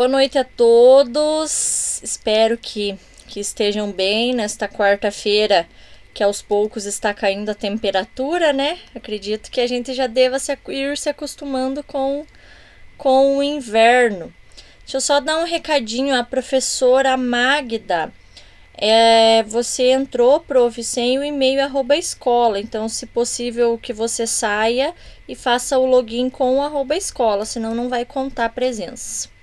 Boa noite a todos, espero que estejam bem nesta quarta-feira, que aos poucos está caindo a temperatura, né? Acredito que a gente já deva ir se acostumando com o inverno. Deixa eu só dar um recadinho à professora Magda. Você entrou, prof, sem o e-mail @escola, então se possível que você saia e faça o login com o @escola, senão não vai contar a presença.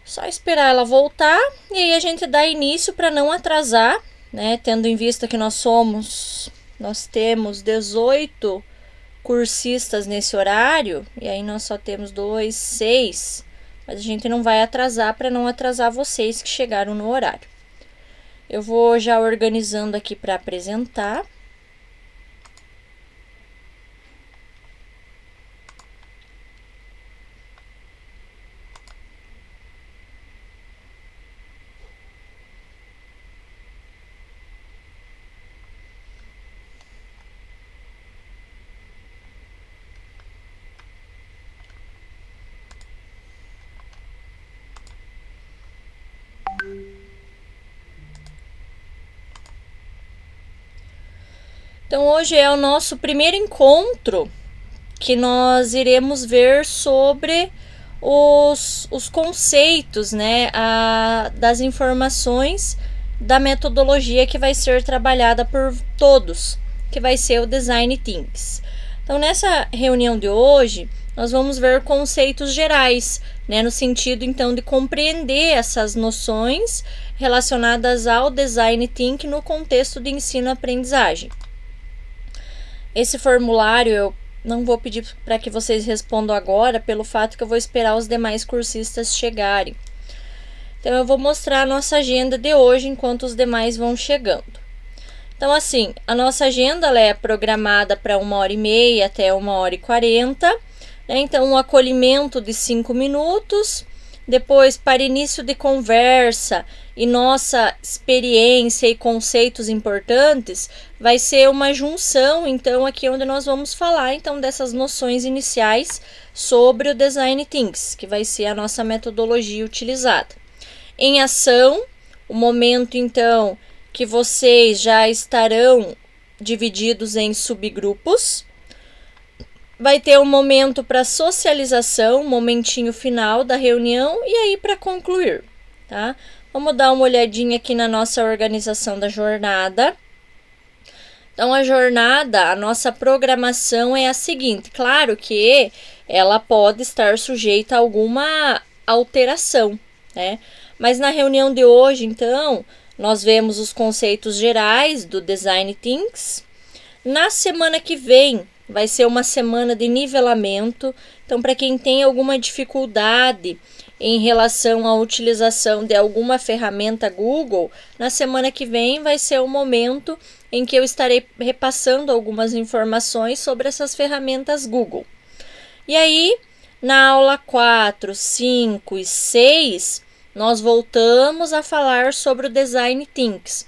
Só esperar ela voltar e aí a gente dá início para não atrasar, né? Tendo em vista que nós temos 18 cursistas nesse horário e aí nós só temos 6, mas a gente não vai atrasar para não atrasar vocês que chegaram no horário. Eu vou já organizando aqui para apresentar. Então, hoje é o nosso primeiro encontro que nós iremos ver sobre os conceitos, né, das informações da metodologia que vai ser trabalhada por todos, que vai ser o Design Thinks. Então, nessa reunião de hoje, nós vamos ver conceitos gerais, né, no sentido, então, de compreender essas noções relacionadas ao Design Thinking no contexto de ensino-aprendizagem. Esse formulário eu não vou pedir para que vocês respondam agora, pelo fato que eu vou esperar os demais cursistas chegarem. Então, eu vou mostrar a nossa agenda de hoje enquanto os demais vão chegando. Então, assim, a nossa agenda ela é programada para 1h30 até 1h40. Né? Então, um acolhimento de 5 minutos. Depois, para início de conversa e nossa experiência e conceitos importantes, vai ser uma junção, então, aqui onde nós vamos falar, então, dessas noções iniciais sobre o Design Thinks, que vai ser a nossa metodologia utilizada. Em ação, o momento, então, que vocês já estarão divididos em subgrupos. Vai ter um momento para socialização, um momentinho final da reunião e aí para concluir, tá? Vamos dar uma olhadinha aqui na nossa organização da jornada. Então, a jornada, a nossa programação é a seguinte. Claro que ela pode estar sujeita a alguma alteração, né? Mas na reunião de hoje, então, nós vemos os conceitos gerais do Design Thinks. Na semana que vem, vai ser uma semana de nivelamento. Então, para quem tem alguma dificuldade em relação à utilização de alguma ferramenta Google, na semana que vem vai ser o momento em que eu estarei repassando algumas informações sobre essas ferramentas Google. E aí, na aula 4, 5 e 6, nós voltamos a falar sobre o Design Thinks,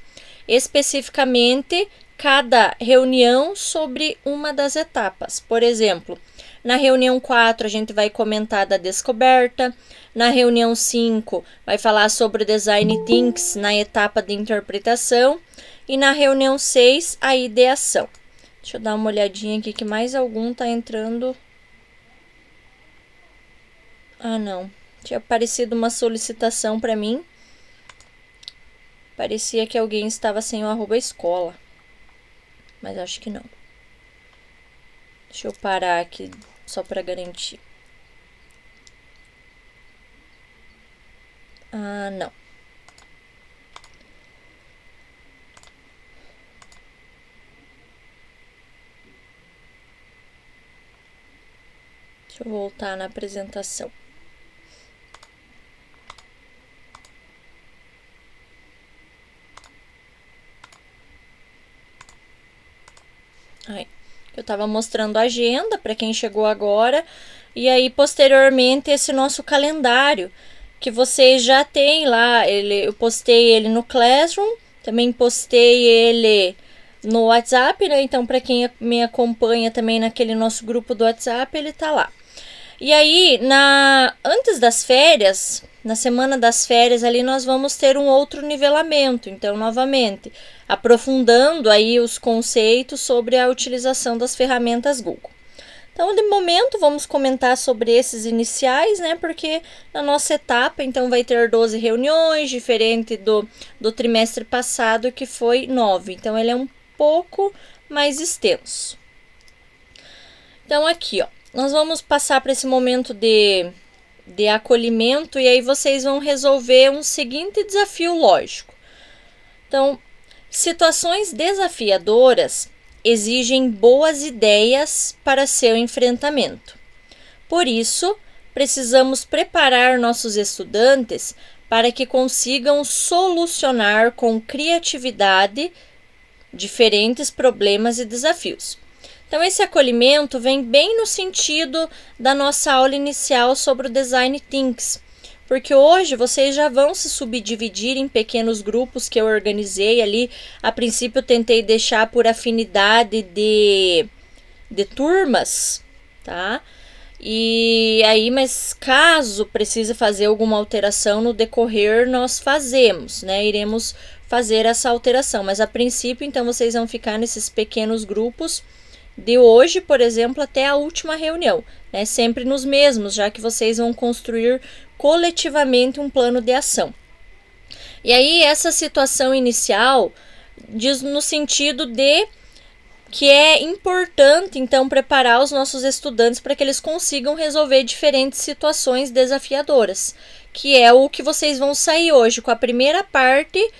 especificamente cada reunião sobre uma das etapas. Por exemplo, na reunião 4 a gente vai comentar da descoberta, na reunião 5 vai falar sobre o Design Thinks na etapa de interpretação e na reunião 6 a ideação. Deixa eu dar uma olhadinha aqui que mais algum está entrando. Ah, não. Tinha aparecido uma solicitação para mim. Parecia que alguém estava sem o @escola. Mas acho que não. Deixa eu parar aqui só para garantir. Ah, não. Deixa eu voltar na apresentação. Aí, eu estava mostrando a agenda para quem chegou agora, e aí posteriormente esse nosso calendário, que vocês já têm lá, eu postei ele no Classroom, também postei ele no WhatsApp, né? Então, para quem me acompanha também naquele nosso grupo do WhatsApp, ele tá lá. E aí, antes das férias, na semana das férias ali, nós vamos ter um outro nivelamento. Então, novamente, aprofundando aí os conceitos sobre a utilização das ferramentas Google. Então, de momento, vamos comentar sobre esses iniciais, né? Porque na nossa etapa, então, vai ter 12 reuniões, diferente do trimestre passado, que foi 9. Então, ele é um pouco mais extenso. Então, aqui, ó, nós vamos passar para esse momento de acolhimento e aí vocês vão resolver um seguinte desafio lógico. Então, situações desafiadoras exigem boas ideias para seu enfrentamento. Por isso, precisamos preparar nossos estudantes para que consigam solucionar com criatividade diferentes problemas e desafios. Então, esse acolhimento vem bem no sentido da nossa aula inicial sobre o Design Thinks, porque hoje vocês já vão se subdividir em pequenos grupos que eu organizei ali. A princípio, eu tentei deixar por afinidade de turmas, tá? E aí, mas caso precise fazer alguma alteração no decorrer, nós fazemos, né? Iremos fazer essa alteração, mas a princípio, então, vocês vão ficar nesses pequenos grupos de hoje, por exemplo, até a última reunião, né? Sempre nos mesmos, já que vocês vão construir coletivamente um plano de ação. E aí, essa situação inicial diz no sentido de que é importante, então, preparar os nossos estudantes para que eles consigam resolver diferentes situações desafiadoras, que é o que vocês vão sair hoje com a primeira parte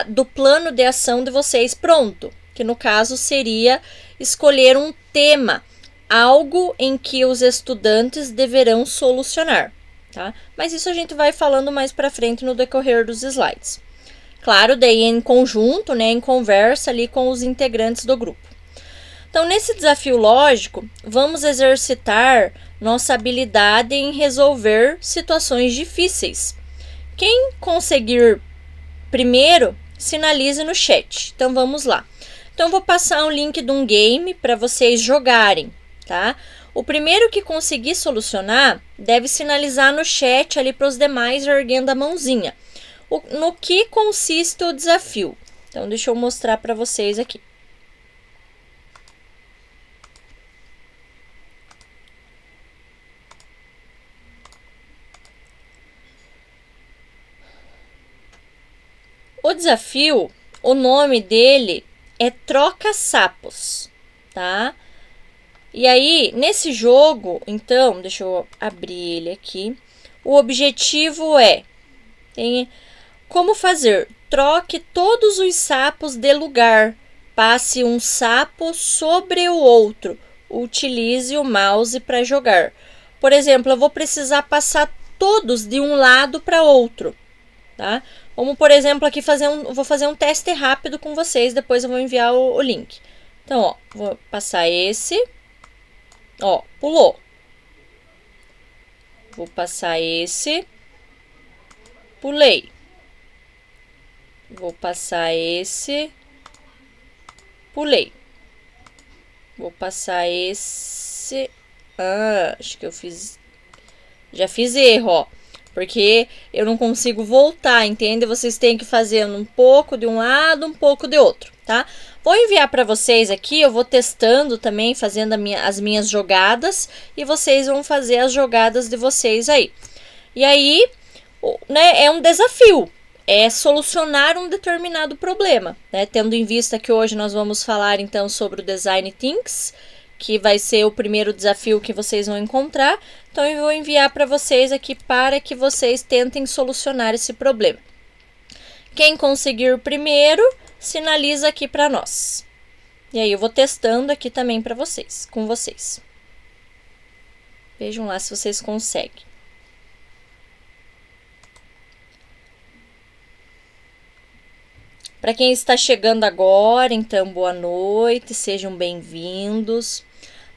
do plano de ação de vocês pronto, que no caso seria escolher um tema, algo em que os estudantes deverão solucionar, tá? Mas isso a gente vai falando mais para frente no decorrer dos slides. Claro, daí em conjunto, né, em conversa ali com os integrantes do grupo. Então, nesse desafio lógico, vamos exercitar nossa habilidade em resolver situações difíceis. Quem conseguir primeiro, sinalize no chat. Então, vamos lá. Então, vou passar um link de um game para vocês jogarem, tá? O primeiro que conseguir solucionar deve sinalizar no chat ali para os demais erguendo a mãozinha. No que consiste o desafio? Então, deixa eu mostrar para vocês aqui. O desafio, o nome dele é Troca Sapos, tá? E aí, nesse jogo, então, deixa eu abrir ele aqui. O objetivo é como fazer? Troque todos os sapos de lugar. Passe um sapo sobre o outro. Utilize o mouse para jogar. Por exemplo, eu vou precisar passar todos de um lado para outro, tá? Vamos, por exemplo, aqui vou fazer um teste rápido com vocês, depois eu vou enviar o link. Então, ó, vou passar esse. Ó, pulou. Vou passar esse. Pulei. Vou passar esse. Pulei. Vou passar esse. Acho que eu já fiz erro, ó. Porque eu não consigo voltar, entende? Vocês têm que fazer um pouco de um lado, um pouco de outro, tá? Vou enviar para vocês aqui, eu vou testando também, fazendo as minhas jogadas, e vocês vão fazer as jogadas de vocês aí. E aí, né, é um desafio, é solucionar um determinado problema, né? Tendo em vista que hoje nós vamos falar, então, sobre o Design Thinks, que vai ser o primeiro desafio que vocês vão encontrar. Então, eu vou enviar para vocês aqui para que vocês tentem solucionar esse problema. Quem conseguir primeiro, sinaliza aqui para nós. E aí, eu vou testando aqui também para vocês, com vocês. Vejam lá se vocês conseguem. Para quem está chegando agora, então, boa noite, sejam bem-vindos.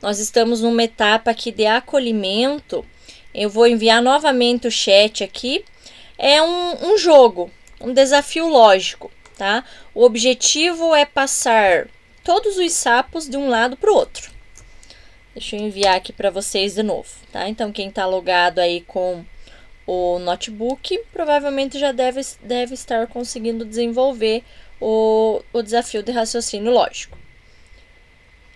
Nós estamos numa etapa aqui de acolhimento. Eu vou enviar novamente o chat aqui. É um jogo, um desafio lógico, tá? O objetivo é passar todos os sapos de um lado para o outro. Deixa eu enviar aqui para vocês de novo, tá? Então, quem está logado aí com o notebook, provavelmente já deve estar conseguindo desenvolver o desafio de raciocínio lógico.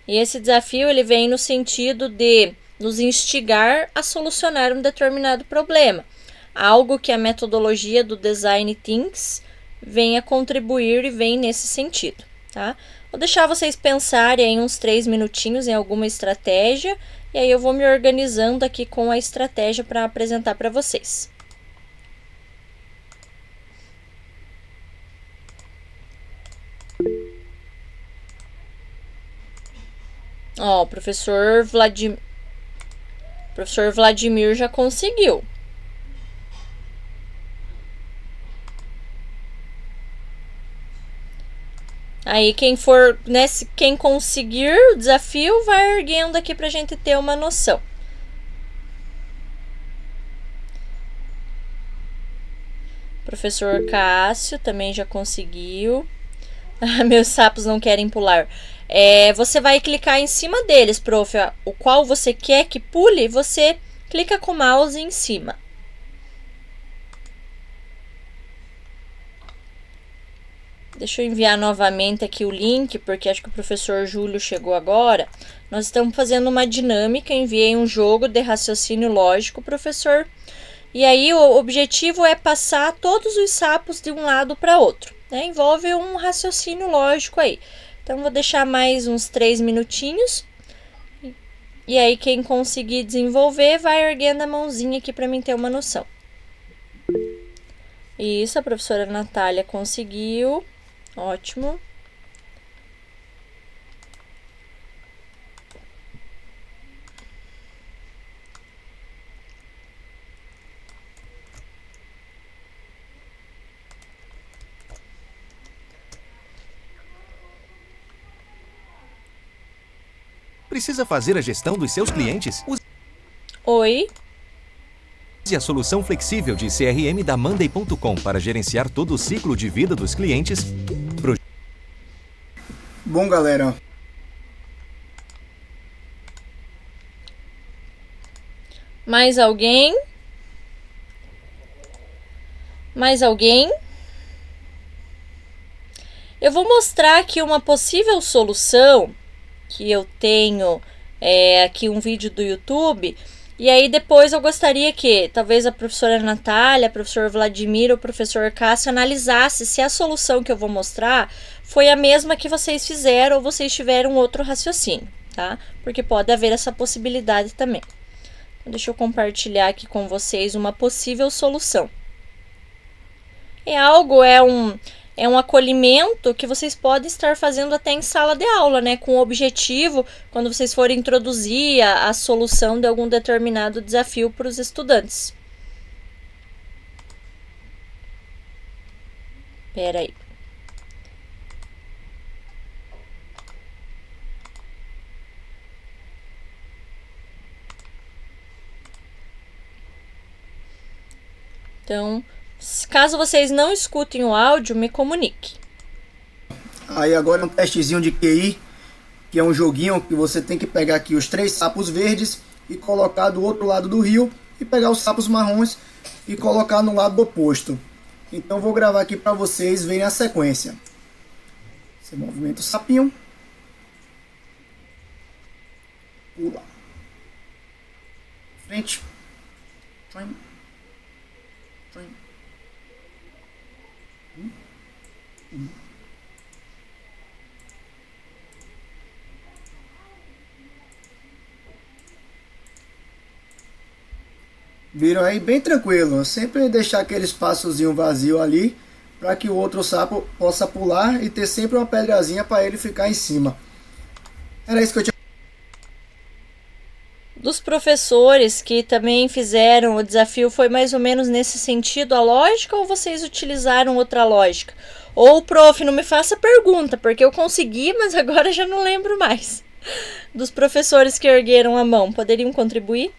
E esse desafio ele vem no sentido de nos instigar a solucionar um determinado problema, algo que a metodologia do Design Thinks vem a contribuir e vem nesse sentido, tá? Vou deixar vocês pensarem aí uns 3 minutinhos em alguma estratégia, e aí eu vou me organizando aqui com a estratégia para apresentar para vocês. Ó, o professor Vladimir já conseguiu. Aí quem for, né, quem conseguir o desafio, vai erguendo aqui pra gente ter uma noção. Professor Cássio também já conseguiu. Meus sapos não querem pular. Você vai clicar em cima deles, prof. O qual você quer que pule, você clica com o mouse em cima. Deixa eu enviar novamente aqui o link, porque acho que o professor Júlio chegou agora. Nós estamos fazendo uma dinâmica, enviei um jogo de raciocínio lógico, professor. E aí o objetivo é passar todos os sapos de um lado para outro, né? Envolve um raciocínio lógico aí. Então, vou deixar mais uns 3 minutinhos. E aí, quem conseguir desenvolver, vai erguendo a mãozinha aqui para mim ter uma noção. Isso, a professora Natália conseguiu. Ótimo. Precisa fazer a gestão dos seus clientes? Oi. Use a solução flexível de CRM da Monday.com para gerenciar todo o ciclo de vida dos clientes. Bom, galera. Mais alguém? Mais alguém? Eu vou mostrar aqui uma possível solução que eu tenho aqui um vídeo do YouTube, e aí depois eu gostaria que talvez a professora Natália, o professor Vladimir ou o professor Cássio analisasse se a solução que eu vou mostrar foi a mesma que vocês fizeram ou vocês tiveram outro raciocínio, tá? Porque pode haver essa possibilidade também. Então, deixa eu compartilhar aqui com vocês uma possível solução. É um acolhimento que vocês podem estar fazendo até em sala de aula, né? Com o objetivo, quando vocês forem introduzir a solução de algum determinado desafio para os estudantes. Espera aí. Então, caso vocês não escutem o áudio, me comunique. Aí agora um testezinho de QI, que é um joguinho que você tem que pegar aqui os 3 sapos verdes e colocar do outro lado do rio e pegar os sapos marrons e colocar no lado oposto. Então vou gravar aqui para vocês verem a sequência. Você movimenta o sapinho. Pula. Frente. Viram aí bem tranquilo, sempre deixar aquele espaçozinho vazio ali para que o outro sapo possa pular e ter sempre uma pedrazinha para ele ficar em cima. Era isso que eu tinha. Dos professores que também fizeram o desafio, foi mais ou menos nesse sentido a lógica, ou vocês utilizaram outra lógica? Ou, prof, não me faça pergunta, porque eu consegui, mas agora já não lembro mais. Dos professores que ergueram a mão, poderiam contribuir?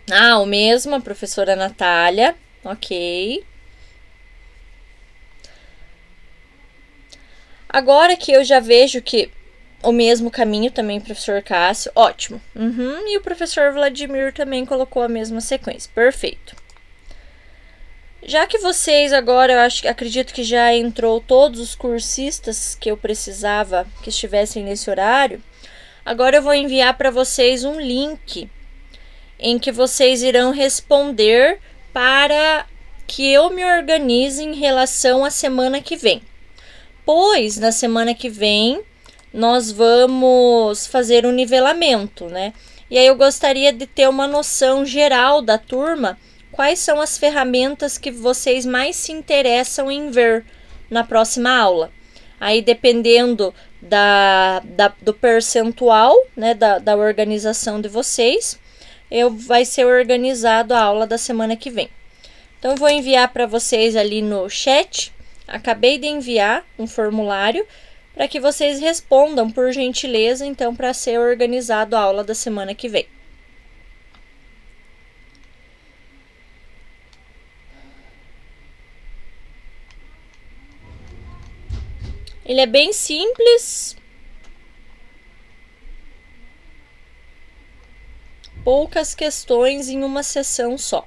Ah, o mesmo, a professora Natália. Ok. Agora que eu já vejo que o mesmo caminho também, professor Cássio, ótimo. E o professor Vladimir também colocou a mesma sequência, perfeito. Já que vocês agora, acredito que já entrou todos os cursistas que eu precisava que estivessem nesse horário, agora eu vou enviar para vocês um link em que vocês irão responder para que eu me organize em relação à semana que vem. Pois na semana que vem nós vamos fazer um nivelamento, né? E aí eu gostaria de ter uma noção geral da turma, quais são as ferramentas que vocês mais se interessam em ver na próxima aula. Aí dependendo do percentual, né, da organização de vocês, vai ser organizado a aula da semana que vem. Então eu vou enviar para vocês ali no chat. Acabei de enviar um formulário para que vocês respondam, por gentileza, então, para ser organizado a aula da semana que vem. Ele é bem simples. Poucas questões em uma sessão só.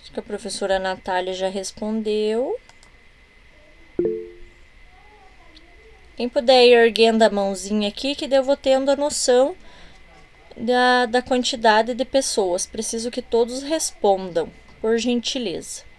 Acho que a professora Natália já respondeu. Quem puder ir erguendo a mãozinha aqui, que eu vou tendo a noção da quantidade de pessoas. Preciso que todos respondam, por gentileza.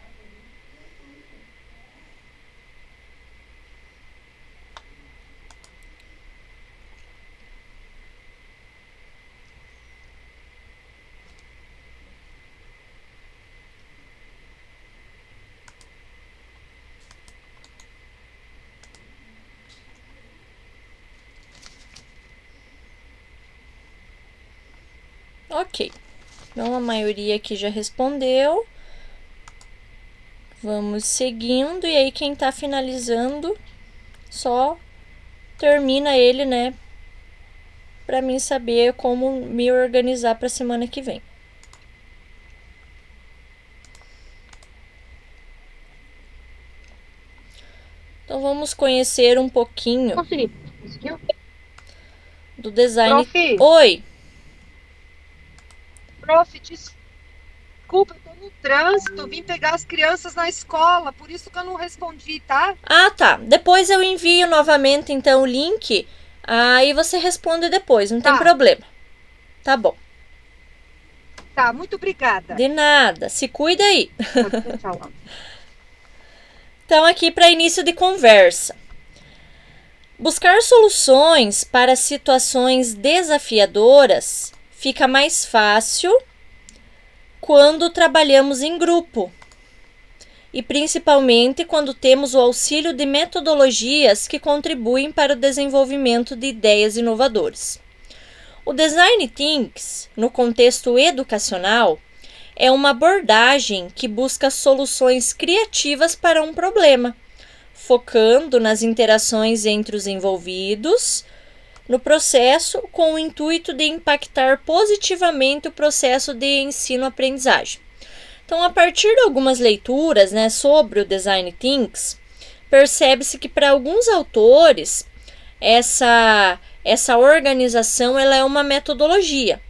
Ok, então a maioria aqui já respondeu. Vamos seguindo, e aí quem tá finalizando só termina ele, né? Pra mim saber como me organizar pra semana que vem. Então vamos conhecer um pouquinho do design. Prof. Oi! Prof, desculpa, eu tô no trânsito, vim pegar as crianças na escola, por isso que eu não respondi, tá? Ah, tá. Depois eu envio novamente, então, o link. Aí você responde depois, não tem problema. Tá bom. Tá, muito obrigada. De nada. Se cuida aí. Tchau. Então, aqui para início de conversa. Buscar soluções para situações desafiadoras fica mais fácil quando trabalhamos em grupo. E principalmente quando temos o auxílio de metodologias que contribuem para o desenvolvimento de ideias inovadoras. O Design Thinking, no contexto educacional, é uma abordagem que busca soluções criativas para um problema, focando nas interações entre os envolvidos no processo com o intuito de impactar positivamente o processo de ensino-aprendizagem. Então, a partir de algumas leituras, né, sobre o Design Thinking, percebe-se que para alguns autores essa organização ela é uma metodologia,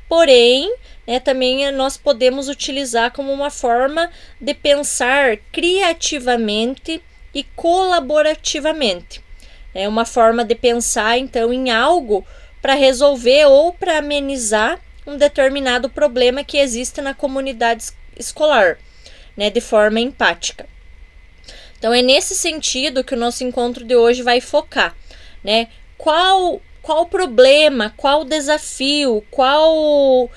porém, né, também nós podemos utilizar como uma forma de pensar criativamente e colaborativamente. É uma forma de pensar, então, em algo para resolver ou para amenizar um determinado problema que existe na comunidade escolar, né, de forma empática. Então, é nesse sentido que o nosso encontro de hoje vai focar, né? Qual problema, qual desafio, qual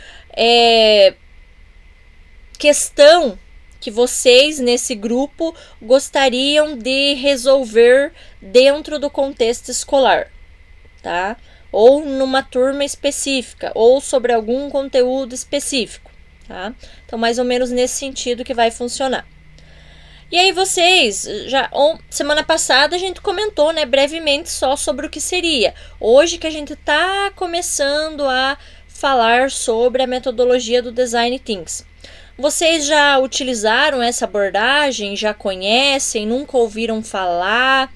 questão que vocês nesse grupo gostariam de resolver dentro do contexto escolar, tá? Ou numa turma específica, ou sobre algum conteúdo específico, tá? Então, mais ou menos nesse sentido que vai funcionar. E aí vocês, semana passada a gente comentou, né, brevemente só sobre o que seria. Hoje que a gente está começando a falar sobre a metodologia do Design Thinking. Vocês já utilizaram essa abordagem? Já conhecem? Nunca ouviram falar?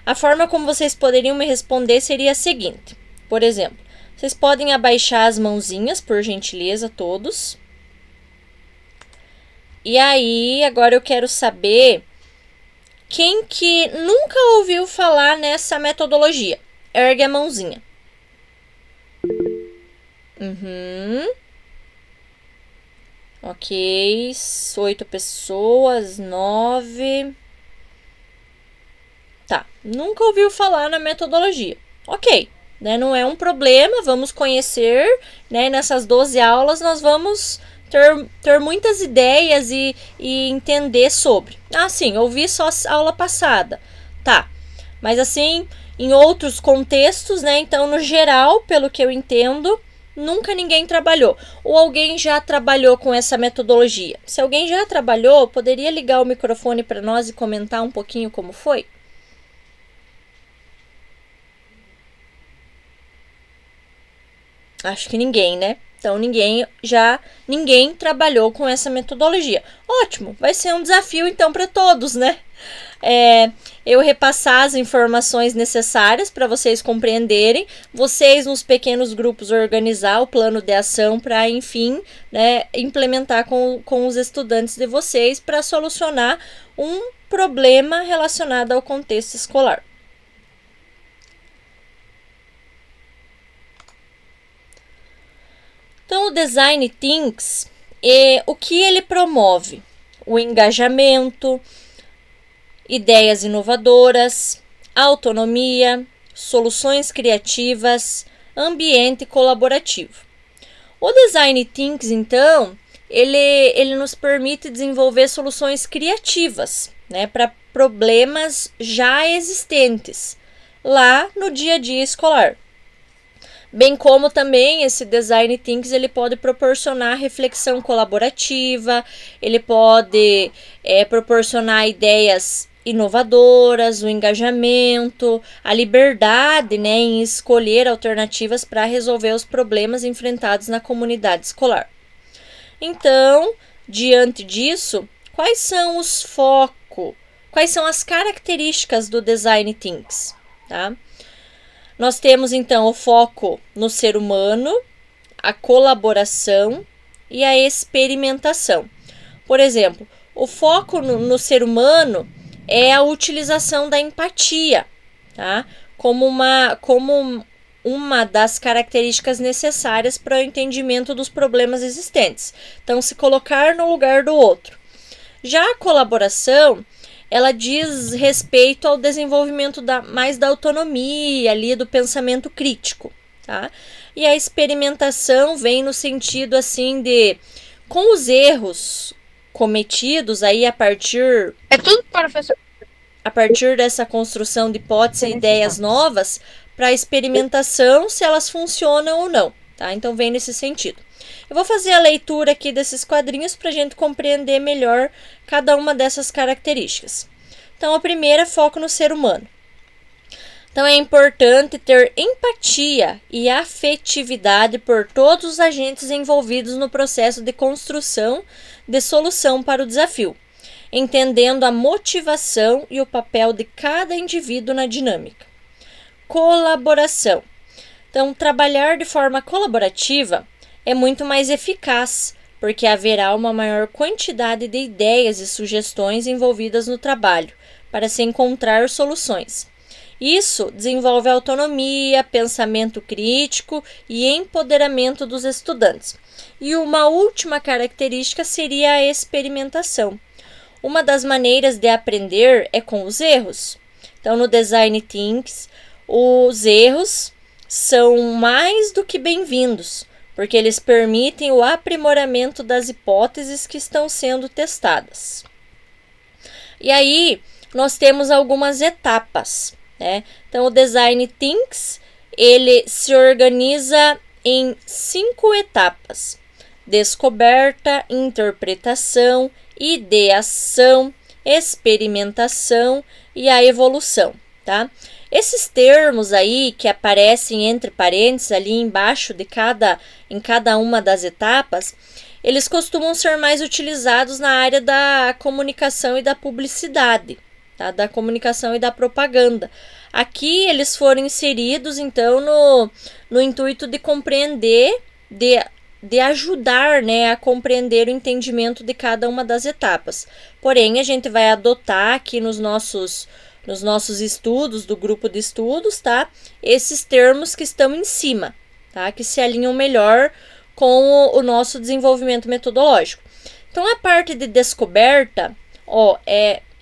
A forma como vocês poderiam me responder seria a seguinte. Por exemplo, vocês podem abaixar as mãozinhas, por gentileza, todos. E aí, agora eu quero saber quem que nunca ouviu falar nessa metodologia. Ergue a mãozinha. Ok, 8 pessoas, 9. Tá, nunca ouviu falar na metodologia. Ok, né, não é um problema, vamos conhecer, né, nessas 12 aulas nós vamos ter muitas ideias e entender sobre. Ah, sim, ouvi só a aula passada. Tá, mas assim, em outros contextos, né, então no geral, pelo que eu entendo, nunca ninguém trabalhou. Ou alguém já trabalhou com essa metodologia. Se alguém já trabalhou, poderia ligar o microfone para nós e comentar um pouquinho como foi? Acho que ninguém, né? Então, ninguém trabalhou com essa metodologia. Ótimo, vai ser um desafio, então, para todos, né? Eu repassar as informações necessárias para vocês compreenderem, vocês nos pequenos grupos organizar o plano de ação para, enfim, né, implementar com os estudantes de vocês para solucionar um problema relacionado ao contexto escolar. Então, o Design Thinking, o que ele promove? O engajamento, ideias inovadoras, autonomia, soluções criativas, ambiente colaborativo. O Design Thinking, então, ele nos permite desenvolver soluções criativas, né, para problemas já existentes lá no dia a dia escolar. Bem como também esse Design Thinking ele pode proporcionar reflexão colaborativa, ele pode proporcionar ideias inovadoras, o engajamento, a liberdade, né, em escolher alternativas para resolver os problemas enfrentados na comunidade escolar. Então, diante disso, quais são os focos, quais são as características do Design Thinking, tá? Nós temos, então, o foco no ser humano, a colaboração e a experimentação. Por exemplo, o foco no ser humano é a utilização da empatia, tá? Como uma das características necessárias para o entendimento dos problemas existentes. Então, se colocar no lugar do outro. Já a colaboração, ela diz respeito ao desenvolvimento mais da autonomia, ali, do pensamento crítico, tá? E a experimentação vem no sentido, assim, de, com os erros cometidos aí a partir... É tudo, professor. A partir dessa construção de hipóteses e ideias novas, para a experimentação, se elas funcionam ou não, tá? Então, vem nesse sentido. Eu vou fazer a leitura aqui desses quadrinhos para a gente compreender melhor cada uma dessas características. Então, a primeira é foco no ser humano. Então, é importante ter empatia e afetividade por todos os agentes envolvidos no processo de construção de solução para o desafio, entendendo a motivação e o papel de cada indivíduo na dinâmica. Colaboração. Então, trabalhar de forma colaborativa é muito mais eficaz, porque haverá uma maior quantidade de ideias e sugestões envolvidas no trabalho para se encontrar soluções. Isso desenvolve autonomia, pensamento crítico e empoderamento dos estudantes. E uma última característica seria a experimentação. Uma das maneiras de aprender é com os erros. Então, no Design Thinking, os erros são mais do que bem-vindos, porque eles permitem o aprimoramento das hipóteses que estão sendo testadas. E aí, nós temos algumas etapas, né? Então, o Design Thinking, ele se organiza em 5 etapas: descoberta, interpretação, ideação, experimentação e a evolução, tá? Esses termos aí que aparecem entre parênteses ali embaixo em cada uma das etapas, eles costumam ser mais utilizados na área da comunicação e da publicidade, tá? Da comunicação e da propaganda. Aqui eles foram inseridos, então, no intuito de compreender, de ajudar, né, a compreender o entendimento de cada uma das etapas. Porém, a gente vai adotar aqui nos nossos estudos, do grupo de estudos, tá? Esses termos que estão em cima, tá? Que se alinham melhor com o nosso desenvolvimento metodológico. Então, a parte de descoberta,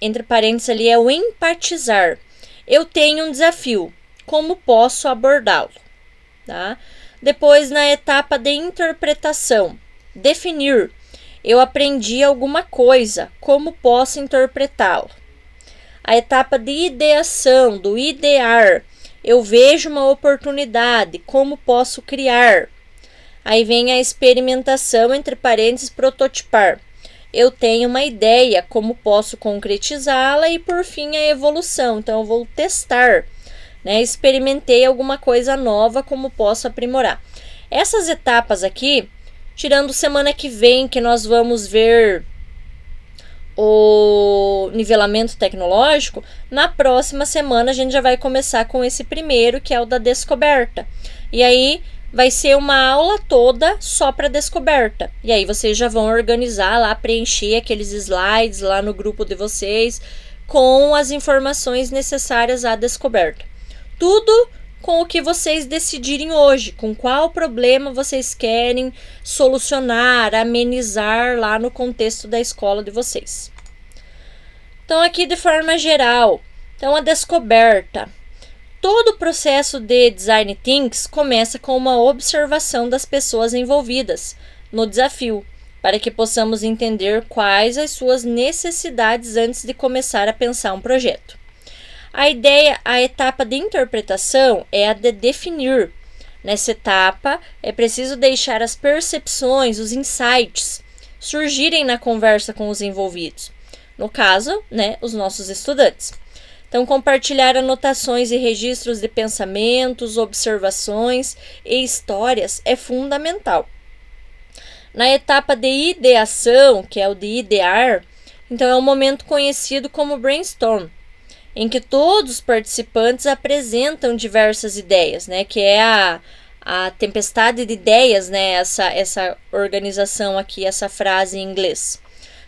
entre parênteses ali, é o empatizar. Eu tenho um desafio, como posso abordá-lo, tá? Depois, na etapa de interpretação, definir. Eu aprendi alguma coisa, como posso interpretá-lo? A etapa de ideação, do idear. Eu vejo uma oportunidade, como posso criar? Aí vem a experimentação, entre parênteses, prototipar. Eu tenho uma ideia, como posso concretizá-la? E por fim a evolução. Então eu vou testar, né? Experimentei alguma coisa nova, como posso aprimorar? Essas etapas aqui, tirando semana que vem, que nós vamos ver o nivelamento tecnológico, na próxima semana a gente já vai começar com esse primeiro, que é o da descoberta. E aí vai ser uma aula toda só para descoberta. E aí vocês já vão organizar lá, preencher aqueles slides lá no grupo de vocês com as informações necessárias à descoberta. Tudo com o que vocês decidirem hoje, com qual problema vocês querem solucionar, amenizar lá no contexto da escola de vocês. Então, aqui de forma geral, então a descoberta. Todo o processo de Design Thinking começa com uma observação das pessoas envolvidas no desafio, para que possamos entender quais as suas necessidades antes de começar a pensar um projeto. A etapa de interpretação é a de definir. Nessa etapa, é preciso deixar as percepções, os insights, surgirem na conversa com os envolvidos. No caso, né, os nossos estudantes. Então, compartilhar anotações e registros de pensamentos, observações e histórias é fundamental. Na etapa de ideação, que é o de idear, então é um momento conhecido como brainstorm, em que todos os participantes apresentam diversas ideias, né, que é a tempestade de ideias, né, essa organização aqui, essa frase em inglês.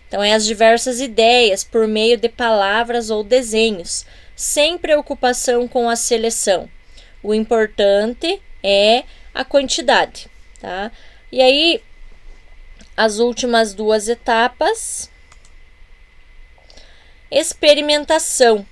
Então, é as diversas ideias por meio de palavras ou desenhos, sem preocupação com a seleção. O importante é a quantidade, tá? E aí, as últimas 2 etapas. Experimentação.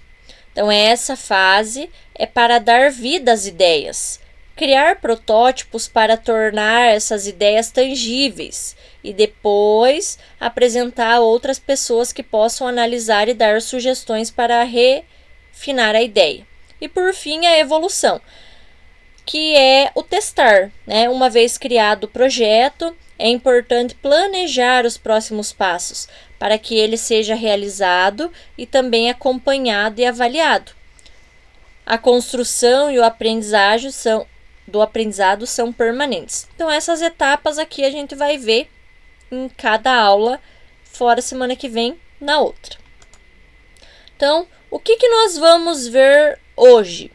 Então, essa fase é para dar vida às ideias, criar protótipos para tornar essas ideias tangíveis e depois apresentar a outras pessoas que possam analisar e dar sugestões para refinar a ideia. E por fim, a evolução, que é o testar, né? Uma vez criado o projeto, é importante planejar os próximos passos para que ele seja realizado e também acompanhado e avaliado. A construção e o aprendizado são permanentes. Então, essas etapas aqui a gente vai ver em cada aula, fora semana que vem, na outra. Então, o que nós vamos ver hoje?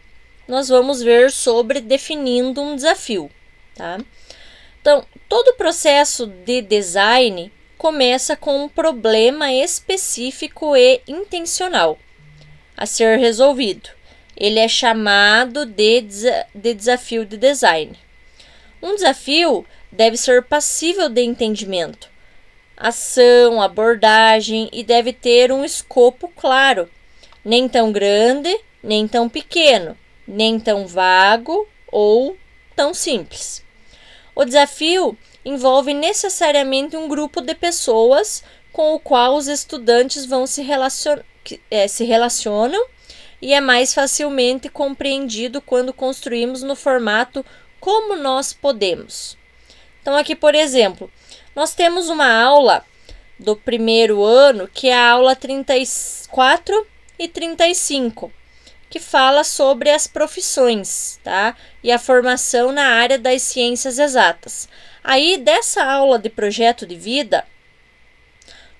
Nós vamos ver sobre definindo um desafio, tá? Então, todo o processo de design começa com um problema específico e intencional a ser resolvido. Ele é chamado de desafio de design. Um desafio deve ser passível de entendimento, ação, abordagem e deve ter um escopo claro, nem tão grande, nem tão pequeno, nem tão vago ou tão simples. O desafio envolve necessariamente um grupo de pessoas com o qual os estudantes vão se relacionam e é mais facilmente compreendido quando construímos no formato como nós podemos. Então aqui, por exemplo, nós temos uma aula do primeiro ano, que é a aula 34 e 35, que fala sobre as profissões, tá? E a formação na área das ciências exatas. Aí, dessa aula de projeto de vida,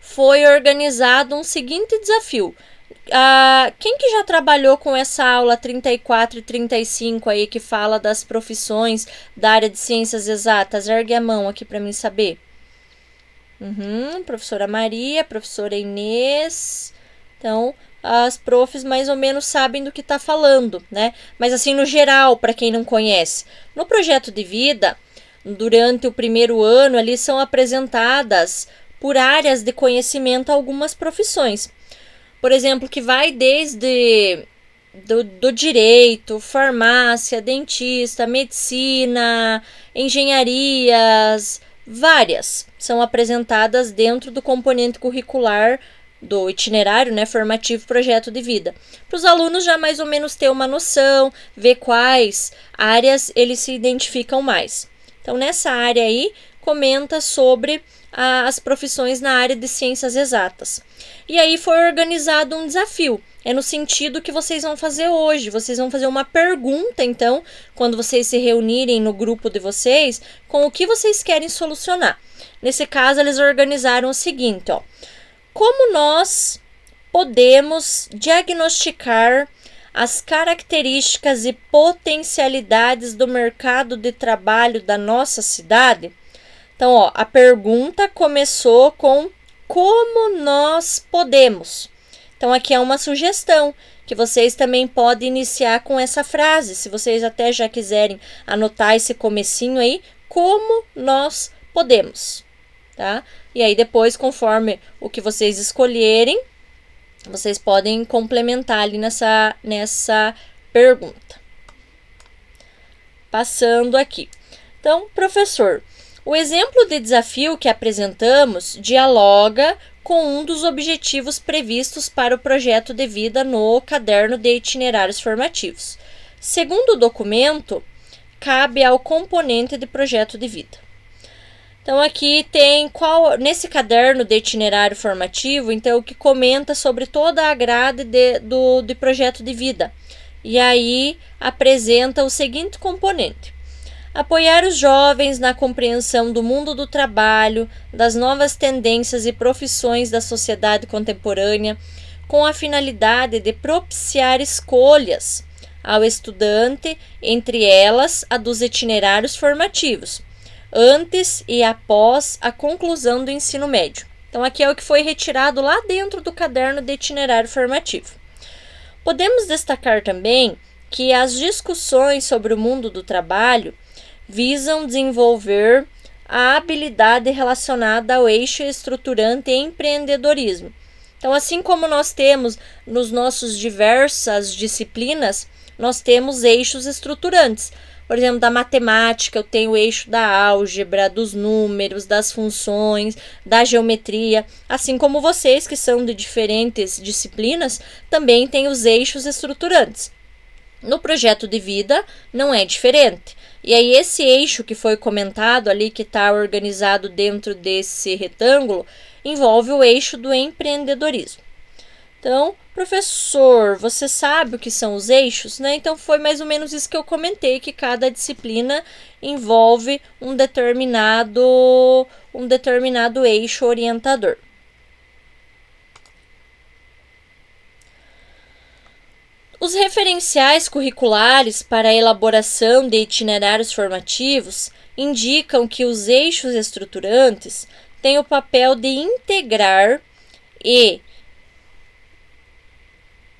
foi organizado um seguinte desafio. Quem que já trabalhou com essa aula 34 e 35 aí, que fala das profissões da área de ciências exatas? Ergue a mão aqui para mim saber. Professora Maria, professora Inês. Então, as profs mais ou menos sabem do que está falando, né? Mas assim, no geral, para quem não conhece, no projeto de vida, durante o primeiro ano, ali são apresentadas por áreas de conhecimento algumas profissões. Por exemplo, que vai desde do direito, farmácia, dentista, medicina, engenharias, várias são apresentadas dentro do componente curricular do itinerário, né, formativo projeto de vida. Para os alunos já mais ou menos ter uma noção, ver quais áreas eles se identificam mais. Então, nessa área aí, comenta sobre as profissões na área de ciências exatas. E aí foi organizado um desafio. É no sentido que vocês vão fazer hoje. Vocês vão fazer uma pergunta, então, quando vocês se reunirem no grupo de vocês, com o que vocês querem solucionar. Nesse caso, eles organizaram o seguinte, ó. Como nós podemos diagnosticar as características e potencialidades do mercado de trabalho da nossa cidade? Então, ó, a pergunta começou com como nós podemos. Então, aqui é uma sugestão que vocês também podem iniciar com essa frase. Se vocês até já quiserem anotar esse comecinho aí, como nós podemos, tá? E aí depois, conforme o que vocês escolherem, vocês podem complementar ali nessa pergunta. Passando aqui. Então, professor, o exemplo de desafio que apresentamos dialoga com um dos objetivos previstos para o projeto de vida no caderno de itinerários formativos. Segundo o documento, cabe ao componente de projeto de vida. Então, aqui tem nesse caderno de itinerário formativo, então, o que comenta sobre toda a grade de projeto de vida. E aí apresenta o seguinte componente: apoiar os jovens na compreensão do mundo do trabalho, das novas tendências e profissões da sociedade contemporânea, com a finalidade de propiciar escolhas ao estudante, entre elas a dos itinerários formativos, antes e após a conclusão do ensino médio. Então, aqui é o que foi retirado lá dentro do caderno de itinerário formativo. Podemos destacar também que as discussões sobre o mundo do trabalho visam desenvolver a habilidade relacionada ao eixo estruturante e empreendedorismo. Então, assim como nós temos nos nossos diversas disciplinas, nós temos eixos estruturantes. Por exemplo, da matemática, eu tenho o eixo da álgebra, dos números, das funções, da geometria. Assim como vocês, que são de diferentes disciplinas, também têm os eixos estruturantes. No projeto de vida não é diferente. E aí esse eixo que foi comentado ali, que está organizado dentro desse retângulo, envolve o eixo do empreendedorismo. Então, professor, você sabe o que são os eixos, né? Então foi mais ou menos isso que eu comentei, que cada disciplina envolve um determinado eixo orientador. Os referenciais curriculares para a elaboração de itinerários formativos indicam que os eixos estruturantes têm o papel de integrar e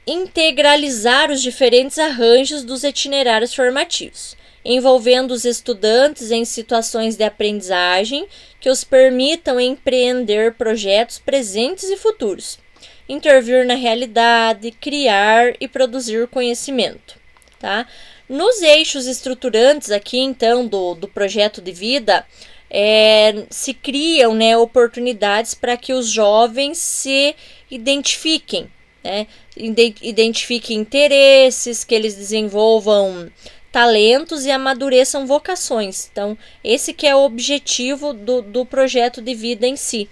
integralizar os diferentes arranjos dos itinerários formativos, envolvendo os estudantes em situações de aprendizagem que os permitam empreender projetos presentes e futuros, intervir na realidade, criar e produzir conhecimento. Tá? Nos eixos estruturantes aqui, então, do projeto de vida, se criam, né, oportunidades para que os jovens se identifiquem, né? Identifiquem interesses, que eles desenvolvam talentos e amadureçam vocações. Então, esse que é o objetivo do projeto de vida em si.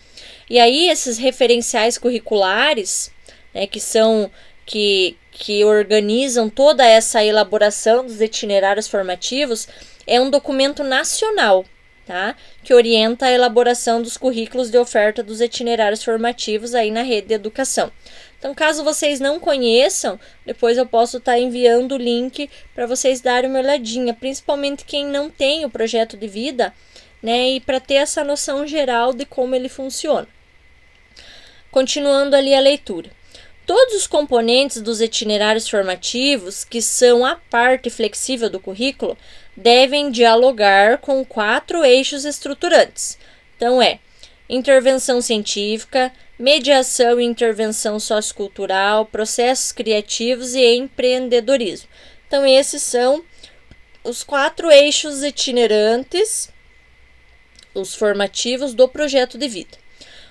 E aí, esses referenciais curriculares, né, que organizam toda essa elaboração dos itinerários formativos, é um documento nacional, tá? Que orienta a elaboração dos currículos de oferta dos itinerários formativos aí na rede de educação. Então, caso vocês não conheçam, depois eu posso estar enviando o link para vocês darem uma olhadinha, principalmente quem não tem o projeto de vida, né, e para ter essa noção geral de como ele funciona. Continuando ali a leitura. Todos os componentes dos itinerários formativos, que são a parte flexível do currículo, devem dialogar com 4 eixos estruturantes. Então, intervenção científica, mediação e intervenção sociocultural, processos criativos e empreendedorismo. Então, esses são os 4 eixos itinerantes, os formativos do projeto de vida.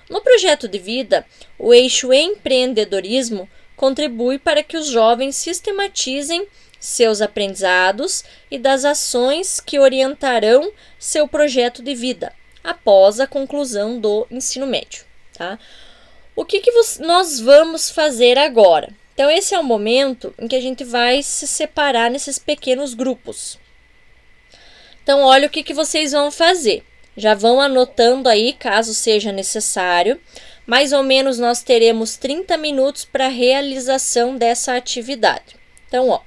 No projeto de vida, o eixo empreendedorismo contribui para que os jovens sistematizem seus aprendizados e das ações que orientarão seu projeto de vida após a conclusão do ensino médio. Tá? O que nós vamos fazer agora? Então, esse é o momento em que a gente vai se separar nesses pequenos grupos. Então, olha o que vocês vão fazer. Já vão anotando aí, caso seja necessário. Mais ou menos nós teremos 30 minutos para a realização dessa atividade. Então,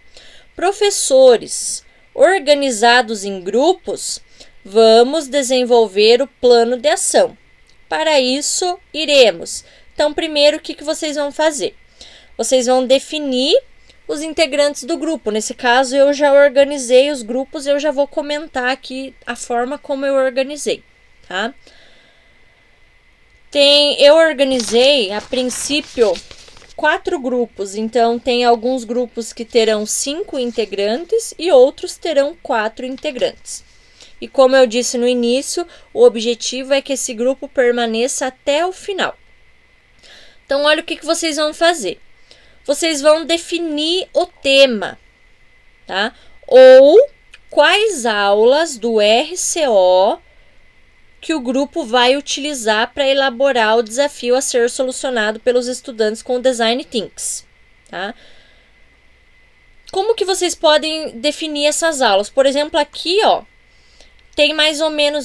professores organizados em grupos, vamos desenvolver o plano de ação. Para isso, iremos. Então, primeiro, o que vocês vão fazer? Vocês vão definir os integrantes do grupo. Nesse caso, eu já organizei os grupos, eu já vou comentar aqui a forma como eu organizei, tá? Eu organizei, a princípio, 4 grupos. Então, tem alguns grupos que terão 5 integrantes e outros terão 4 integrantes. E como eu disse no início, o objetivo é que esse grupo permaneça até o final. Então, olha o que vocês vão fazer. Vocês vão definir o tema, tá? Ou quais aulas do RCO que o grupo vai utilizar para elaborar o desafio a ser solucionado pelos estudantes com o Design Thinks, tá? Como que vocês podem definir essas aulas? Por exemplo, aqui,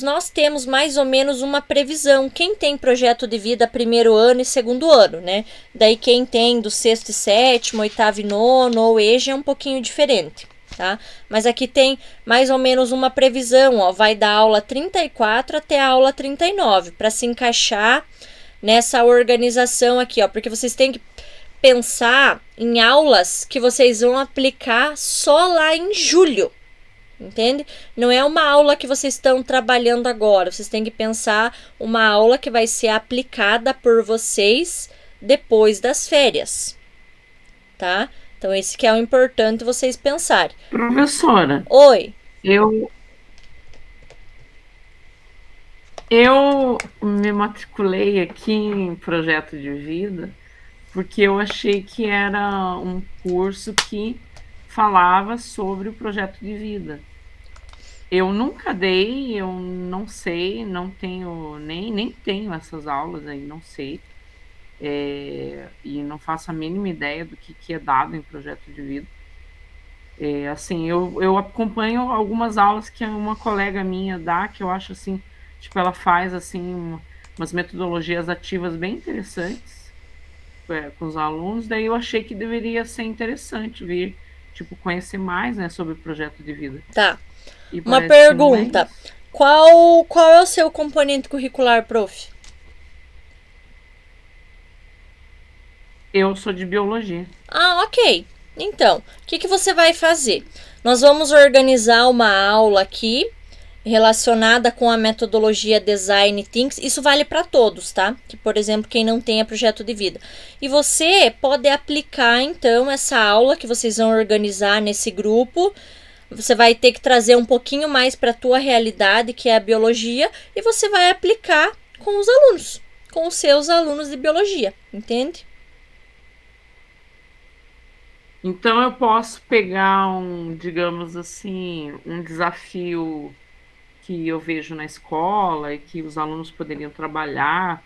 nós temos mais ou menos uma previsão. Quem tem projeto de vida primeiro ano e segundo ano, né? Daí quem tem do 6º e 7º, 8º e 9º ou EJA é um pouquinho diferente, tá? Mas aqui tem mais ou menos uma previsão, vai da aula 34 até a aula 39, para se encaixar nessa organização aqui, porque vocês têm que pensar em aulas que vocês vão aplicar só lá em julho. Entende? Não é uma aula que vocês estão trabalhando agora. Vocês têm que pensar uma aula que vai ser aplicada por vocês depois das férias. Tá? Então, esse que é o importante vocês pensarem. Professora. Oi. Eu me matriculei aqui em projeto de vida porque eu achei que era um curso que falava sobre o projeto de vida. Eu nunca dei, eu não sei, não tenho, nem tenho essas aulas aí, não sei. E não faço a mínima ideia do que é dado em projeto de vida. Assim, eu acompanho algumas aulas que uma colega minha dá, que eu acho assim, tipo, ela faz assim umas metodologias ativas bem interessantes com os alunos, daí eu achei que deveria ser interessante vir, tipo, conhecer mais, né, sobre o projeto de vida. Tá. E Uma parece que não é pergunta. isso. Qual é o seu componente curricular, prof? Eu sou de biologia. Ah, ok. Então, o que você vai fazer? Nós vamos organizar uma aula aqui relacionada com a metodologia Design Thinks. Isso vale para todos, tá? Que, por exemplo, quem não tenha projeto de vida. E você pode aplicar, então, essa aula que vocês vão organizar nesse grupo. Você vai ter que trazer um pouquinho mais para a tua realidade, que é a biologia, e você vai aplicar com os alunos, com os seus alunos de biologia, entende? Então eu posso pegar digamos assim, um desafio que eu vejo na escola e que os alunos poderiam trabalhar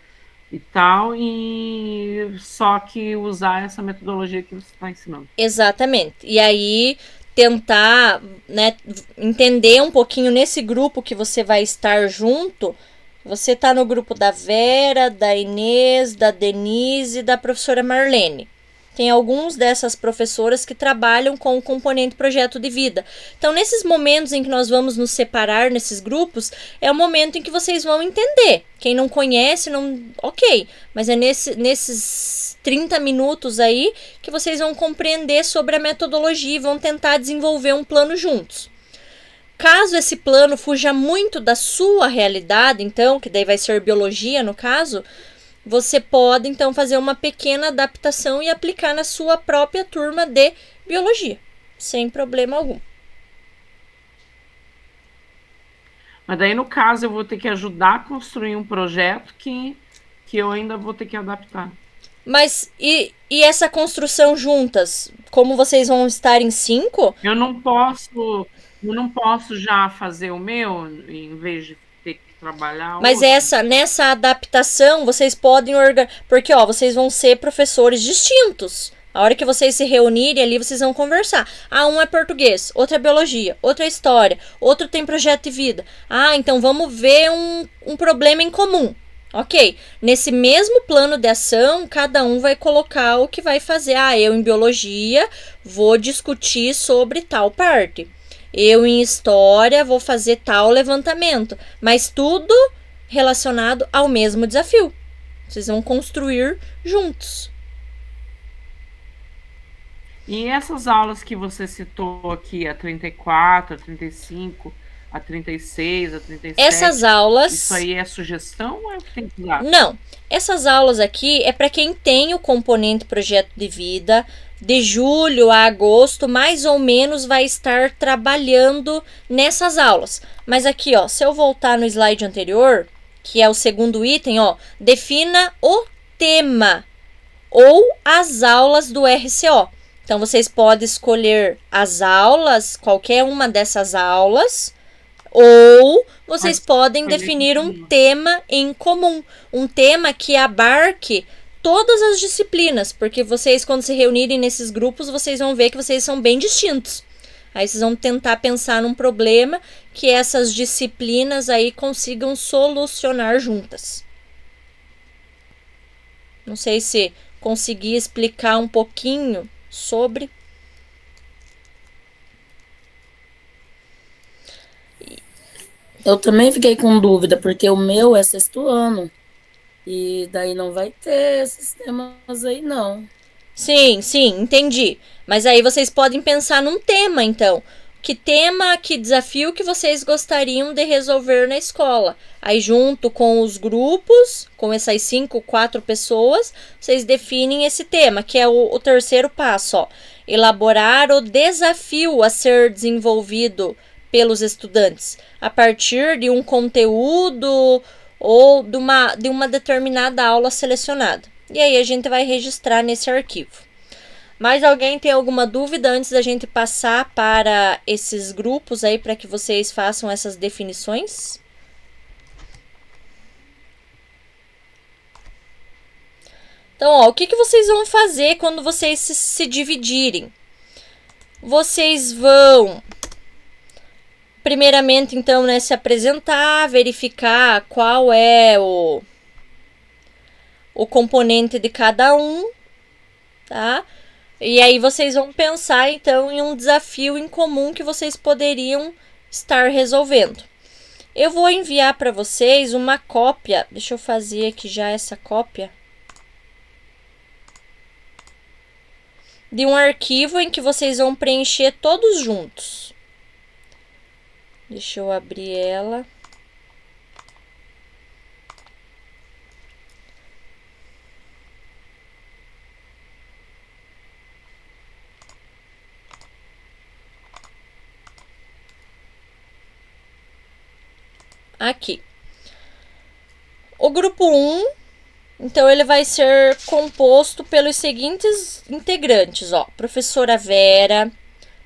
e tal, e só que usar essa metodologia que você está ensinando. Exatamente. E aí tentar, né, entender um pouquinho nesse grupo que você vai estar junto. Você está no grupo da Vera, da Inês, da Denise e da professora Marlene. Tem alguns dessas professoras que trabalham com o componente projeto de vida. Então, nesses momentos em que nós vamos nos separar nesses grupos, é o momento em que vocês vão entender. Quem não conhece, não, ok. Mas é nesses 30 minutos aí que vocês vão compreender sobre a metodologia e vão tentar desenvolver um plano juntos. Caso esse plano fuja muito da sua realidade, então, que daí vai ser biologia no caso, você pode, então, fazer uma pequena adaptação e aplicar na sua própria turma de biologia, sem problema algum. Mas daí, no caso, eu vou ter que ajudar a construir um projeto que eu ainda vou ter que adaptar. Mas, e essa construção juntas? Como vocês vão estar em 5? Eu não posso já fazer o meu, em vez de ter que trabalhar Mas nessa adaptação, vocês podem porque, vocês vão ser professores distintos. A hora que vocês se reunirem ali, vocês vão conversar. Ah, um é português, outro é biologia, outro é história, outro tem projeto de vida. Ah, então vamos ver um problema em comum. Ok, nesse mesmo plano de ação, cada um vai colocar o que vai fazer. Ah, eu em biologia vou discutir sobre tal parte. Eu em história vou fazer tal levantamento. Mas tudo relacionado ao mesmo desafio. Vocês vão construir juntos. E essas aulas que você citou aqui, a 34, a 35, a 36, a 37... Essas aulas... Isso aí é sugestão ou é o que tem que dar? Não. Essas aulas aqui é para quem tem o componente projeto de vida. De julho a agosto, mais ou menos, vai estar trabalhando nessas aulas. Mas aqui, se eu voltar no slide anterior, que é o segundo item, defina o tema ou as aulas do RCO. Então, vocês podem escolher as aulas, qualquer uma dessas aulas, ou vocês podem definir um tema em comum. Um tema que abarque todas as disciplinas, porque vocês, quando se reunirem nesses grupos, vocês vão ver que vocês são bem distintos. Aí vocês vão tentar pensar num problema que essas disciplinas aí consigam solucionar juntas. Não sei se consegui explicar um pouquinho sobre. Eu também fiquei com dúvida, porque o meu é 6º ano. E daí não vai ter esses temas aí, não. Sim, entendi. Mas aí vocês podem pensar num tema, então. Que tema, que desafio que vocês gostariam de resolver na escola? Aí, junto com os grupos, com essas 4 pessoas, vocês definem esse tema, que é o terceiro passo, elaborar o desafio a ser desenvolvido pelos estudantes, a partir de um conteúdo ou de uma determinada aula selecionada. E aí a gente vai registrar nesse arquivo. Mais alguém tem alguma dúvida antes da gente passar para esses grupos aí para que vocês façam essas definições? Então, ó, o que vocês vão fazer quando vocês se dividirem? Vocês vão, primeiramente, então, né, se apresentar, verificar qual é o componente de cada um, tá? E aí vocês vão pensar, então, em um desafio em comum que vocês poderiam estar resolvendo. Eu vou enviar para vocês uma cópia, deixa eu fazer aqui já essa cópia, de um arquivo em que vocês vão preencher todos juntos. Deixa eu abrir ela. Aqui. O grupo 1, então, ele vai ser composto pelos seguintes integrantes, ó. Professora Vera,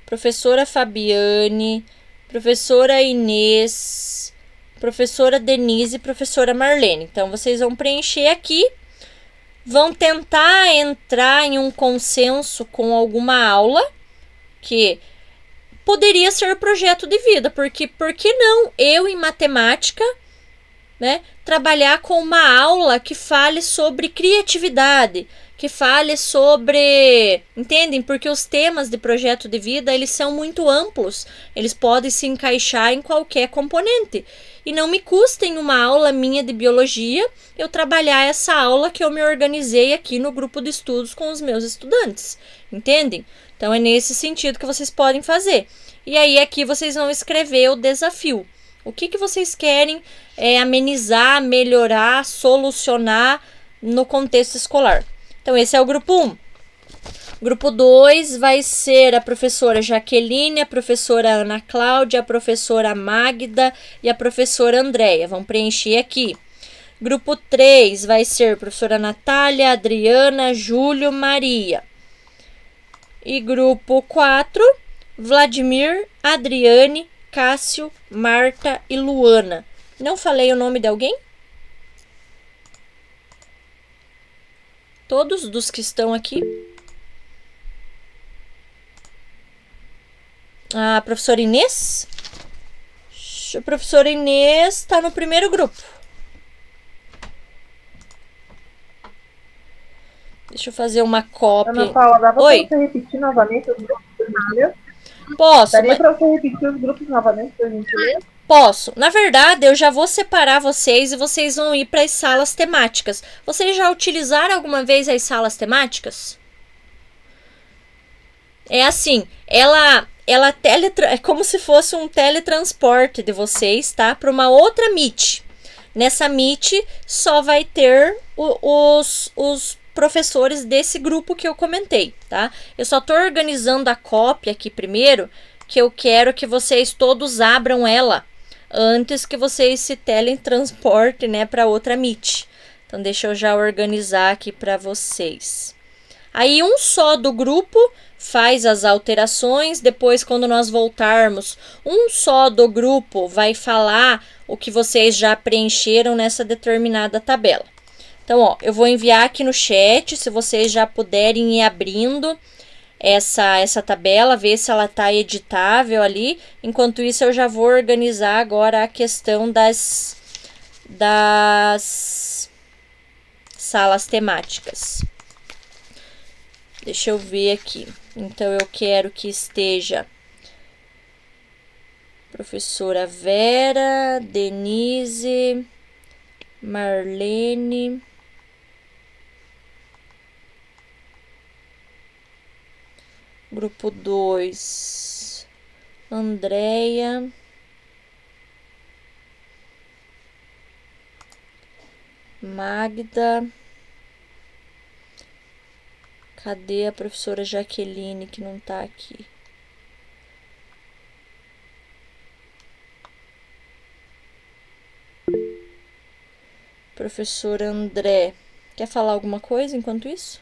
professora Fabiane, professora Inês, professora Denise e professora Marlene. Então, vocês vão preencher aqui, vão tentar entrar em um consenso com alguma aula, que poderia ser projeto de vida, porque por que não eu em matemática, né, trabalhar com uma aula que fale sobre criatividade, que fale sobre, entendem? Porque os temas de projeto de vida, eles são muito amplos, eles podem se encaixar em qualquer componente. E não me custa em uma aula minha de biologia eu trabalhar essa aula que eu me organizei aqui no grupo de estudos com os meus estudantes, entendem? Então é nesse sentido que vocês podem fazer. E aí aqui vocês vão escrever o desafio. O que vocês querem amenizar, melhorar, solucionar no contexto escolar. Então, esse é o grupo 1. Grupo 2 vai ser a professora Jaqueline, a professora Ana Cláudia, a professora Magda e a professora Andréia. Vão preencher aqui. Grupo 3 vai ser a professora Natália, Adriana, Júlio, Maria. E grupo 4, Vladimir, Adriane, Cássio, Marta e Luana. Não falei o nome de alguém? Todos dos que estão aqui? A professora Inês? A professora Inês está no primeiro grupo. Deixa eu fazer uma cópia. Ana Paula, dá pra Oi? você repetir novamente os grupos, por gentileza? Posso. Daria pra você repetir os grupos novamente, por gentileza? Posso. Na verdade, eu já vou separar vocês e vocês vão ir para as salas temáticas. Vocês já utilizaram alguma vez as salas temáticas? É assim, é como se fosse um teletransporte de vocês, tá? Para uma outra Meet. Nessa Meet só vai ter os professores desse grupo que eu comentei, tá? Eu só tô organizando a cópia aqui primeiro, que eu quero que vocês todos abram ela antes que vocês se teletransportem, né, para outra Meet. Então, deixa eu já organizar aqui para vocês. Aí, um só do grupo faz as alterações. Depois, quando nós voltarmos, um só do grupo vai falar o que vocês já preencheram nessa determinada tabela. Então, ó, eu vou enviar aqui no chat, se vocês já puderem ir abrindo essa tabela, ver se ela está editável ali. Enquanto isso, eu já vou organizar agora a questão das salas temáticas. Deixa eu ver aqui. Então, eu quero que esteja professora Vera, Denise, Marlene, grupo 2, Andréia, Magda. Cadê a professora Jaqueline que não tá aqui? Professor André. Quer falar alguma coisa enquanto isso?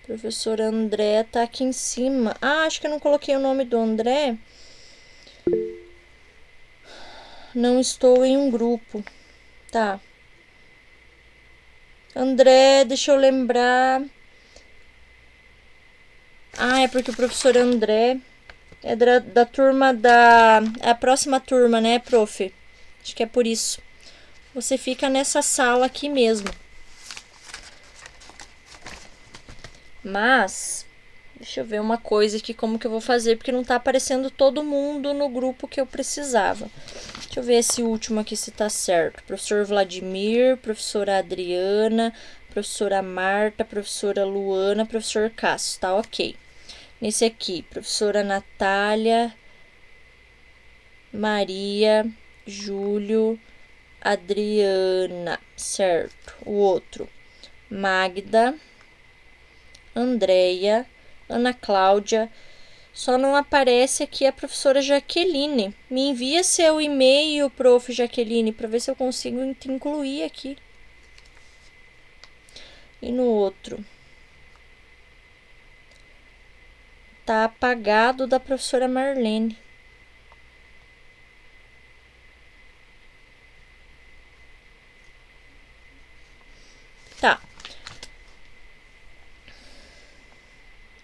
Professor André tá aqui em cima. Ah, acho que eu não coloquei o nome do André. Não estou em um grupo. Tá. André, deixa eu lembrar. Ah, é porque o professor André é da turma da... É a próxima turma, né, prof? Acho que é por isso. Você fica nessa sala aqui mesmo. Mas, deixa eu ver uma coisa aqui, como que eu vou fazer, porque não tá aparecendo todo mundo no grupo que eu precisava. Deixa eu ver esse último aqui se tá certo. Professor Vladimir, professora Adriana, professora Marta, professora Luana, professor Cássio, tá ok. Nesse aqui, professora Natália, Maria, Júlio, Adriana, certo. O outro, Magda, Andréia, Ana Cláudia. Só não aparece aqui a professora Jaqueline. Me envia seu e-mail, prof. Jaqueline, para ver se eu consigo te incluir aqui. E no outro, tá apagado da professora Marlene. Tá.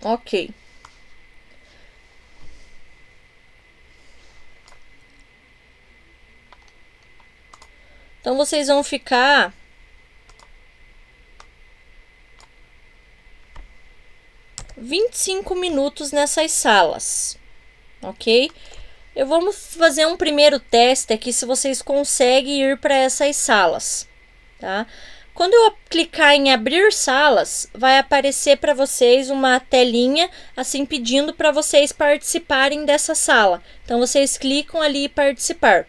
Ok. Então vocês vão ficar 25 minutos nessas salas, ok? Eu vou fazer um primeiro teste aqui se vocês conseguem ir para essas salas, tá? Quando eu clicar em abrir salas, vai aparecer para vocês uma telinha assim pedindo para vocês participarem dessa sala. Então vocês clicam ali em participar.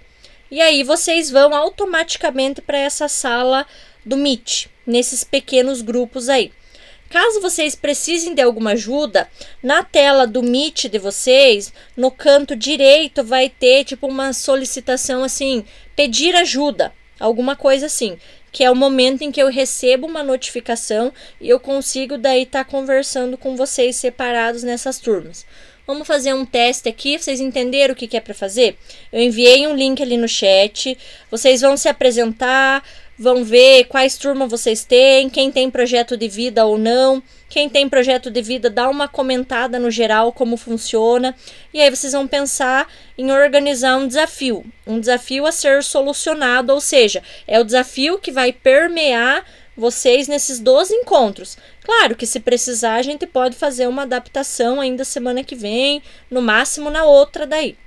E aí vocês vão automaticamente para essa sala do Meet, nesses pequenos grupos aí. Caso vocês precisem de alguma ajuda, na tela do Meet de vocês, no canto direito vai ter tipo uma solicitação assim, pedir ajuda, alguma coisa assim, que é o momento em que eu recebo uma notificação e eu consigo daí estar conversando com vocês separados nessas turmas. Vamos fazer um teste aqui, vocês entenderam o que é para fazer? Eu enviei um link ali no chat, vocês vão se apresentar, vão ver quais turmas vocês têm, quem tem projeto de vida ou não. Quem tem projeto de vida, dá uma comentada no geral como funciona. E aí vocês vão pensar em organizar um desafio a ser solucionado, ou seja, é o desafio que vai permear vocês nesses 12 encontros. Claro que se precisar, a gente pode fazer uma adaptação ainda semana que vem, no máximo na outra daí,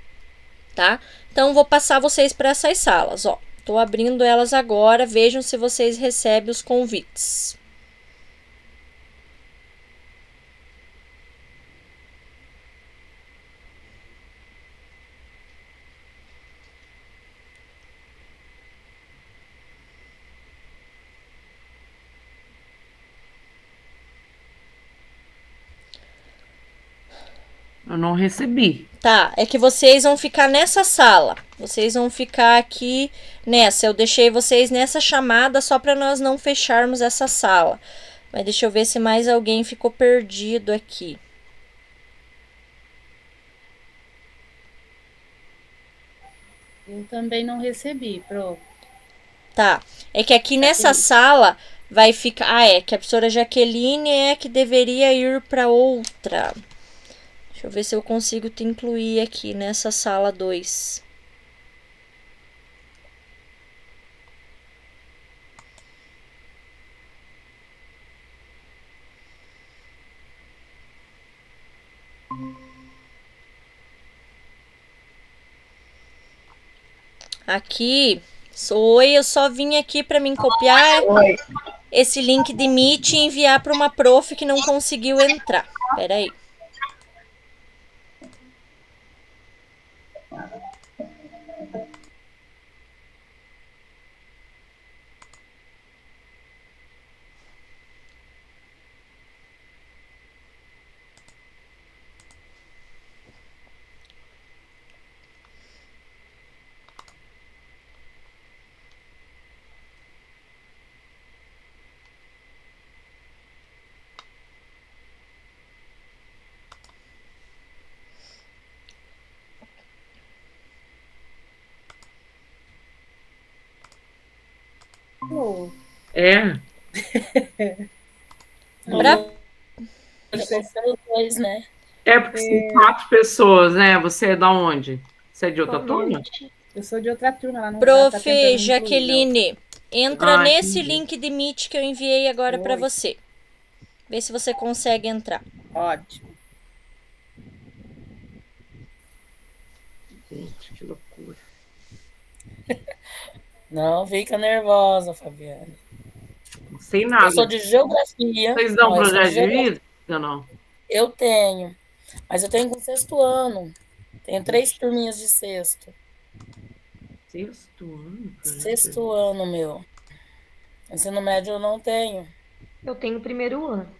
tá? Então, vou passar vocês para essas salas, ó. Tô abrindo elas agora, vejam se vocês recebem os convites. Eu não recebi. Tá, é que vocês vão ficar nessa sala. Vocês vão ficar aqui nessa. Eu deixei vocês nessa chamada só para nós não fecharmos essa sala. Mas deixa eu ver se mais alguém ficou perdido aqui. Eu também não recebi, pro. Tá, é que aqui nessa sala vai ficar... Ah, é que a professora Jaqueline é que deveria ir para outra. Deixa eu ver se eu consigo te incluir aqui nessa sala 2. Aqui, oi, eu só vim aqui para mim copiar esse link de Meet e enviar para uma prof que não conseguiu entrar. Espera aí. É. Pra- Vocês são os dois, né? É porque são 4 pessoas, né? Você é da onde? Você é de outra Boa turma? noite. Eu sou de outra turma, ela não Prof. tá tentando me incluir, não. Jaqueline, entra nesse Entendi. link de Meet que eu enviei agora pra Oi. você. Vê se você consegue entrar. Ótimo. Gente, que loucura. Não fica nervosa, Fabiane. Não sei Eu nada. sou de geografia. Vocês dão Ó, eu sou projeto de geografia. vida ou não? Eu tenho. Mas eu tenho com sexto ano. Tenho 3 turminhas de sexto. Sexto ano? Sexto ano, meu. Ensino médio eu não tenho. Eu tenho primeiro ano.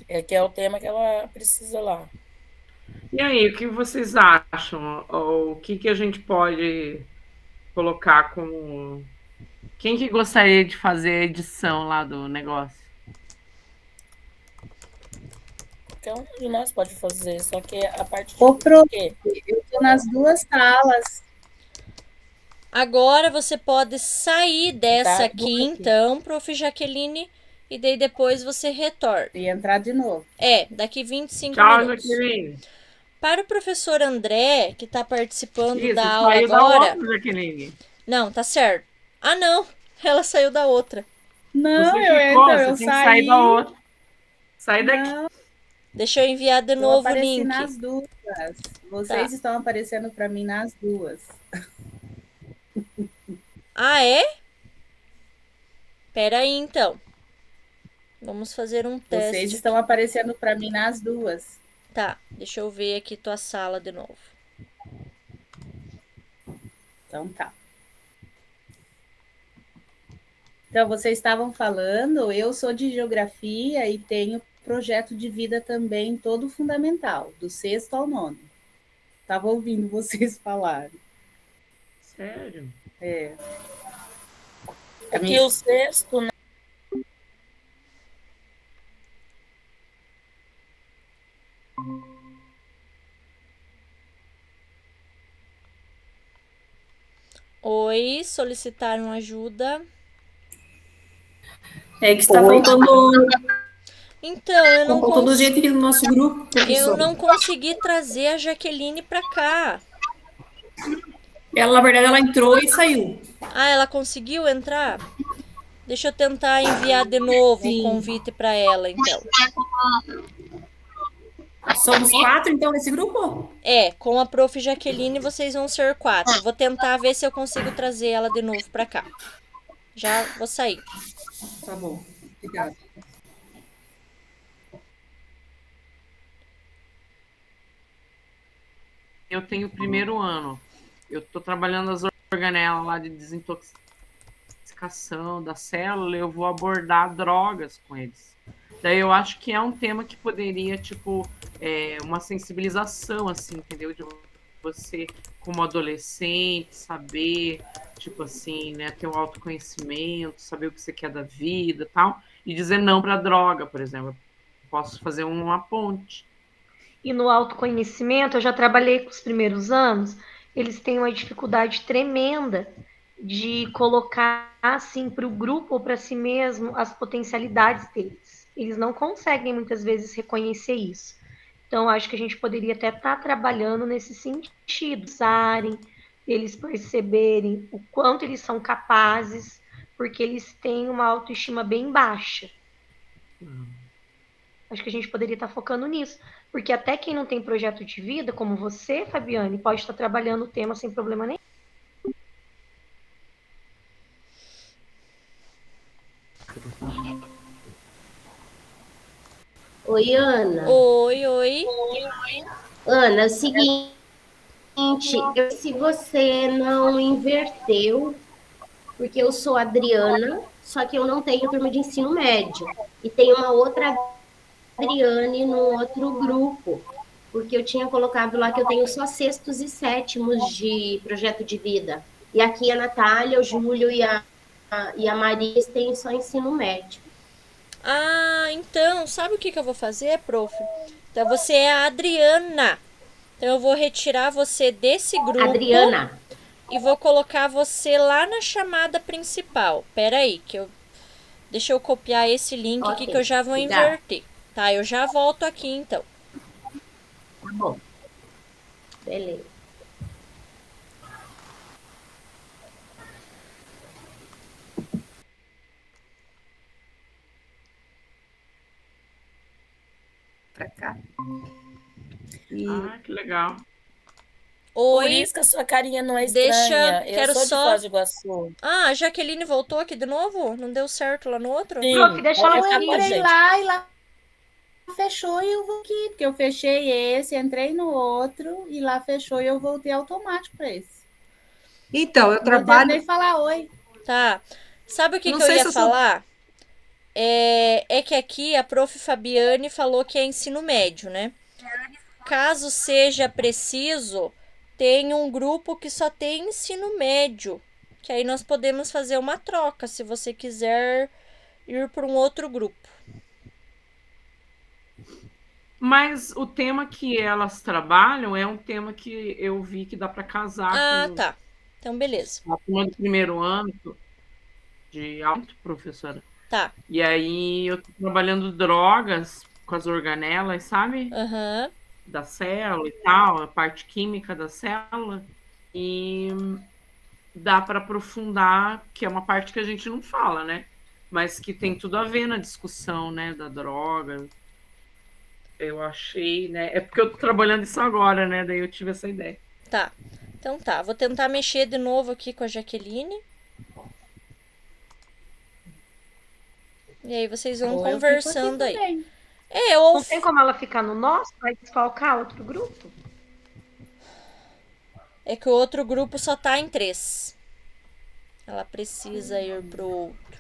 É que é o tema que ela precisa lá. E aí, o que vocês acham? O que a gente pode colocar como... Quem que gostaria de fazer a edição lá do negócio? Qualquer um de nós pode fazer, só que a parte Ô, prof, quê? eu tô nas 2 salas. Agora você pode sair dessa Tá, aqui, então, Prof. Jaqueline, e daí depois você retorna. E entrar de novo. É, daqui 25 Tchau, minutos. Jaqueline. Para o professor André, que está participando Isso, da aula saiu da agora... outra, Jaqueline. Não, tá certo. Ah, não. Ela saiu da outra. Não, Você eu ficou, entro, você eu tem que sair da outra. Sai daqui. Não, Deixa eu enviar de eu novo o apareci link. nas duas. Vocês Tá. estão aparecendo para mim nas duas. Ah, é? Pera aí, então. Vamos fazer um teste. Vocês estão aparecendo para mim nas duas. Tá, deixa eu ver aqui tua sala de novo. Então tá. Então, vocês estavam falando, eu sou de geografia e tenho projeto de vida também todo fundamental, do sexto ao nono. Estava ouvindo vocês falarem. Sério? É. Aqui o sexto, né? Oi, solicitaram ajuda. É que está faltando, Então, eu não, faltando gente aqui no nosso grupo, eu professor. não consegui trazer a Jaqueline pra cá. Ela, na verdade, ela entrou e saiu. Ah, ela conseguiu entrar? Deixa eu tentar enviar de novo o convite pra ela, então. Somos 4, então, nesse grupo? É, com a Prof. Jaqueline vocês vão ser 4. Vou tentar ver se eu consigo trazer ela de novo pra cá. Já vou sair. Tá bom, obrigada. Eu tenho o primeiro ano. Eu estou trabalhando as organelas lá de desintoxicação da célula. Eu vou abordar drogas com eles. Daí eu acho que é um tema que poderia, tipo, uma sensibilização, assim, entendeu? De você, como adolescente, saber, tipo assim, né, ter um autoconhecimento, saber o que você quer da vida e tal, e dizer não para droga, por exemplo. Eu posso fazer uma ponte. E no autoconhecimento, eu já trabalhei com os primeiros anos, eles têm uma dificuldade tremenda de colocar, assim, para o grupo ou para si mesmo as potencialidades deles. Eles não conseguem, muitas vezes, reconhecer isso. Então, acho que a gente poderia até estar trabalhando nesse sentido, usarem, eles perceberem o quanto eles são capazes, porque eles têm uma autoestima bem baixa. Acho que a gente poderia estar focando nisso, porque até quem não tem projeto de vida, como você, Fabiane, pode estar trabalhando o tema sem problema nenhum. Oi, Ana. Oi. Ana, é o seguinte, se você não inverteu, porque eu sou Adriana, só que eu não tenho turma de ensino médio. E tem uma outra Adriane no outro grupo, porque eu tinha colocado lá que eu tenho só sextos e sétimos de projeto de vida. E aqui a Natália, o Júlio e a Maria têm só ensino médio. Ah, então, sabe o que eu vou fazer, prof? Então, você é a Adriana. Então, eu vou retirar você desse grupo. Adriana. e vou colocar você lá na chamada principal. Pera aí, deixa eu copiar esse link aqui que eu já vou inverter. Tá, eu já volto aqui então. Tá bom. Beleza. Pra cá. Ah, que legal. Por Oi, isso que a sua carinha não é deixa, estranha. Eu quero sou de só... Foz do Iguaçu. Ah, a Jaqueline voltou aqui de novo? Não deu certo lá no outro? Sim, Prof, deixa pode ela ficar Eu com a entrei gente. lá e lá fechou e eu vou aqui, porque eu fechei esse, entrei no outro e lá fechou e eu voltei automático para esse. Então, eu Não adianta trabalho. nem falar oi. Tá. Sabe o que Não eu sei ia se eu sou- falar? É que aqui a prof. Fabiane falou que é ensino médio, né? Caso seja preciso, tem um grupo que só tem ensino médio. Que aí nós podemos fazer uma troca, se você quiser ir para um outro grupo. Mas o tema que elas trabalham é um tema que eu vi que dá para casar Ah, com tá. Então, beleza. a turma do primeiro ano de alto, professora. Tá. E aí eu tô trabalhando drogas com as organelas, sabe? Aham. Da célula e tal, a parte química da célula. E dá para aprofundar, que é uma parte que a gente não fala, né? Mas que tem tudo a ver na discussão, né, da droga. Eu achei, né? É porque eu tô trabalhando isso agora, né? Daí eu tive essa ideia. Tá. Então tá. Vou tentar mexer de novo aqui com a Jaqueline. E aí vocês vão Ou eu fico aqui conversando aí. também. Ou... Não tem como ela ficar no nosso? Vai desfalcar outro grupo? É que o outro grupo só tá em 3. Ela precisa ir pro outro.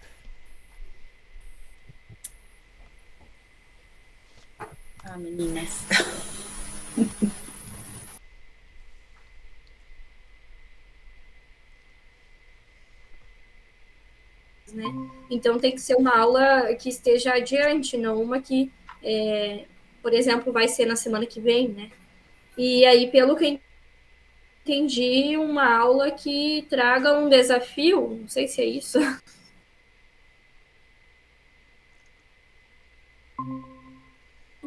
Ah, meninas. Né? Então tem que ser uma aula que esteja adiante, não uma que, por exemplo, vai ser na semana que vem, né? E aí, pelo que eu entendi, uma aula que traga um desafio, não sei se é isso.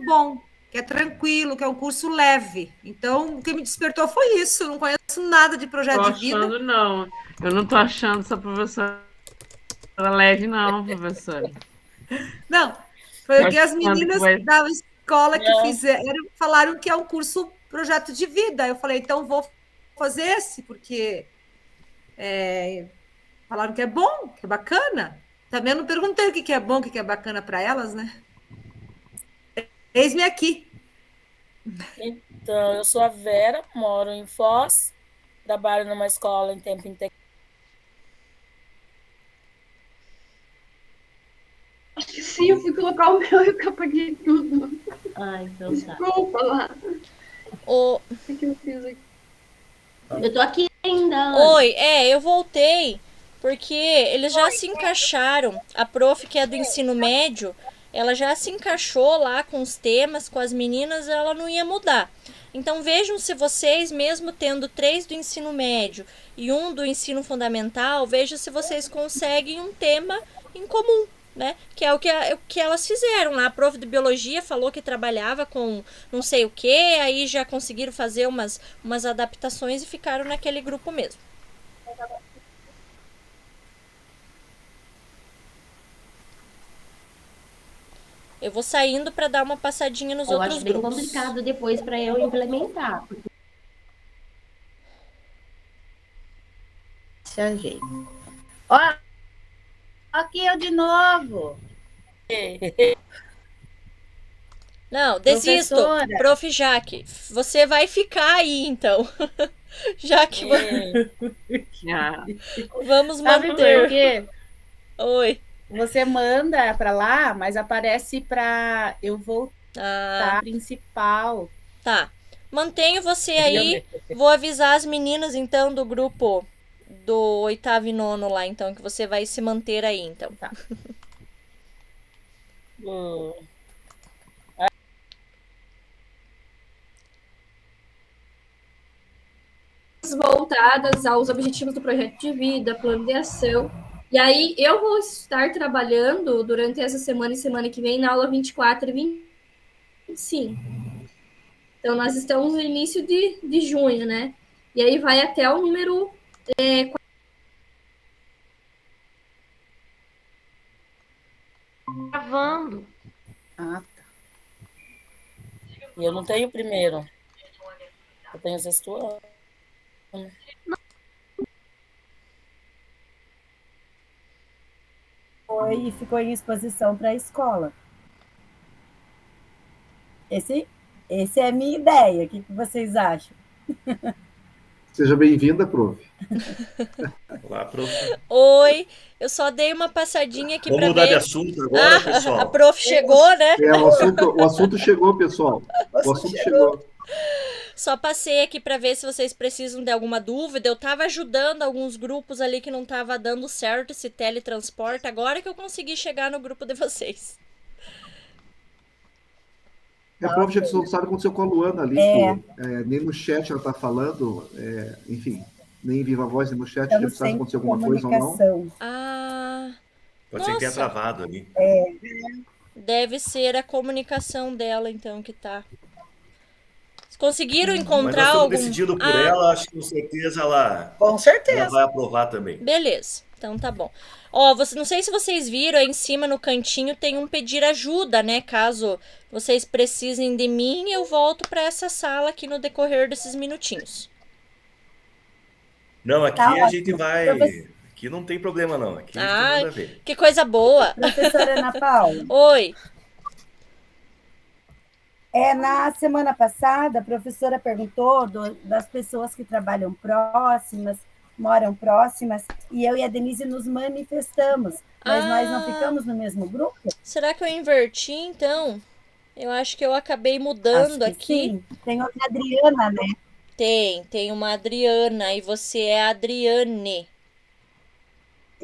Bom, que é tranquilo, que é um curso leve. Então, o que me despertou foi isso. Eu não conheço nada de projeto Tô de vida. achando, não. Eu não tô achando essa professora leve, não, professora. Não, foi o Tô que as achando meninas vai- da escola que Não. fizeram falaram que é um curso projeto de vida. Eu falei, então vou fazer esse, porque falaram que é bom, que é bacana. Também eu não perguntei o que é bom, o que é bacana para elas, né? Eis-me aqui. Então, eu sou a Vera, moro em Foz, trabalho numa escola em tempo integral. Acho que sim, eu fui colocar o meu e eu apaguei tudo. Ah, então tá. Desculpa lá. O... O que eu fiz aqui? Eu tô aqui ainda. Oi, eu voltei porque eles já se encaixaram. A prof, que é do ensino médio, ela já se encaixou lá com os temas, com as meninas, ela não ia mudar. Então vejam se vocês, mesmo tendo 3 do ensino médio e 1 do ensino fundamental, vejam se vocês conseguem um tema em comum, né? Que é o que elas fizeram lá. A prof de biologia falou que trabalhava com não sei o que, aí já conseguiram fazer umas adaptações e ficaram naquele grupo mesmo. Eu vou saindo para dar uma passadinha nos Eu outros acho bem grupos. complicado depois para eu implementar. Se ajeita. Ó, aqui eu de novo. Não, desisto. Professora. Prof. Jaque, você vai ficar aí então. Já que Ah, vamos Sabe por manter. quê? Oi. Você manda para lá, mas aparece para eu voltar Ah, principal. tá. Mantenho você aí. Vou avisar as meninas então do grupo do 8º e 9º lá, então, que você vai se manter aí, então. Tá. voltadas aos objetivos do projeto de vida, plano de ação. E aí eu vou estar trabalhando durante essa semana e semana que vem na aula 24 e 25. Então, nós estamos no início de junho, né? E aí vai até o número... Gravando. Ah, tá. E eu não tenho primeiro. Eu tenho sexto ano. Foi e ficou em exposição para a escola. Esse é a minha ideia. O que vocês acham? Seja bem-vinda, prof. Olá, prof. Oi, eu só dei uma passadinha aqui para ver... Vamos mudar de assunto agora, pessoal. A prof chegou, né? O assunto chegou, pessoal. O assunto chegou. Só passei aqui para ver se vocês precisam de alguma dúvida. Eu tava ajudando alguns grupos ali que não tava dando certo esse teletransporte. Agora que eu consegui chegar no grupo de vocês. A prof, a gente não sabe o que aconteceu com a Luana ali. Nem no chat ela está falando, enfim, nem em viva voz, nem no chat, a gente sabe se aconteceu alguma coisa ou não. Pode ser que tenha travado ali. Deve ser a comunicação dela, então, que tá. Conseguiram encontrar algum... Mas decidido por ela, acho que com certeza ela... Com certeza. Ela vai aprovar também. Beleza, então tá bom. Ó, não sei se vocês viram, aí em cima no cantinho tem um pedir ajuda, né? Caso vocês precisem de mim, eu volto para essa sala aqui no decorrer desses minutinhos. Não, aqui a gente vai... Aqui não tem problema, não. Aqui tem nada a ver. Que coisa boa. Professora Ana Paula. Oi. Na semana passada, a professora perguntou das pessoas que trabalham próximas, moram próximas, e eu e a Denise nos manifestamos, mas nós não ficamos no mesmo grupo? Será que eu inverti, então? Eu acho que eu acabei mudando aqui. Sim. Tem outra Adriana, né? Tem uma Adriana, e você é a Adriane.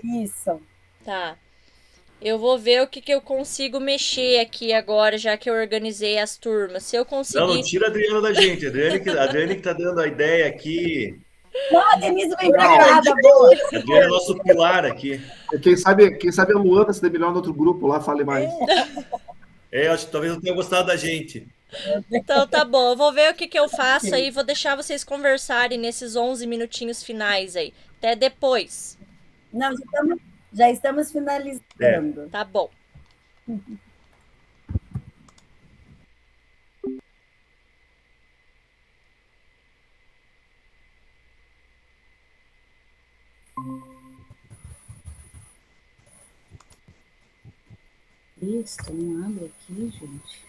Isso. Tá. Eu vou ver o que eu consigo mexer aqui agora, já que eu organizei as turmas. Se eu conseguir... Não tira a Adriana da gente. A Adriane que tá dando a ideia aqui. Não, a Denise vem pra cá, tá boa. A Adriane é nosso pilar aqui. Quem sabe a Luana se der melhor no outro grupo lá, fale mais. Acho que talvez não tenha gostado da gente. Então tá bom, eu vou ver o que eu faço aí, vou deixar vocês conversarem nesses 11 minutinhos finais aí. Até depois. Não, já estamos finalizando. Tá bom. Isso, não abre aqui, gente.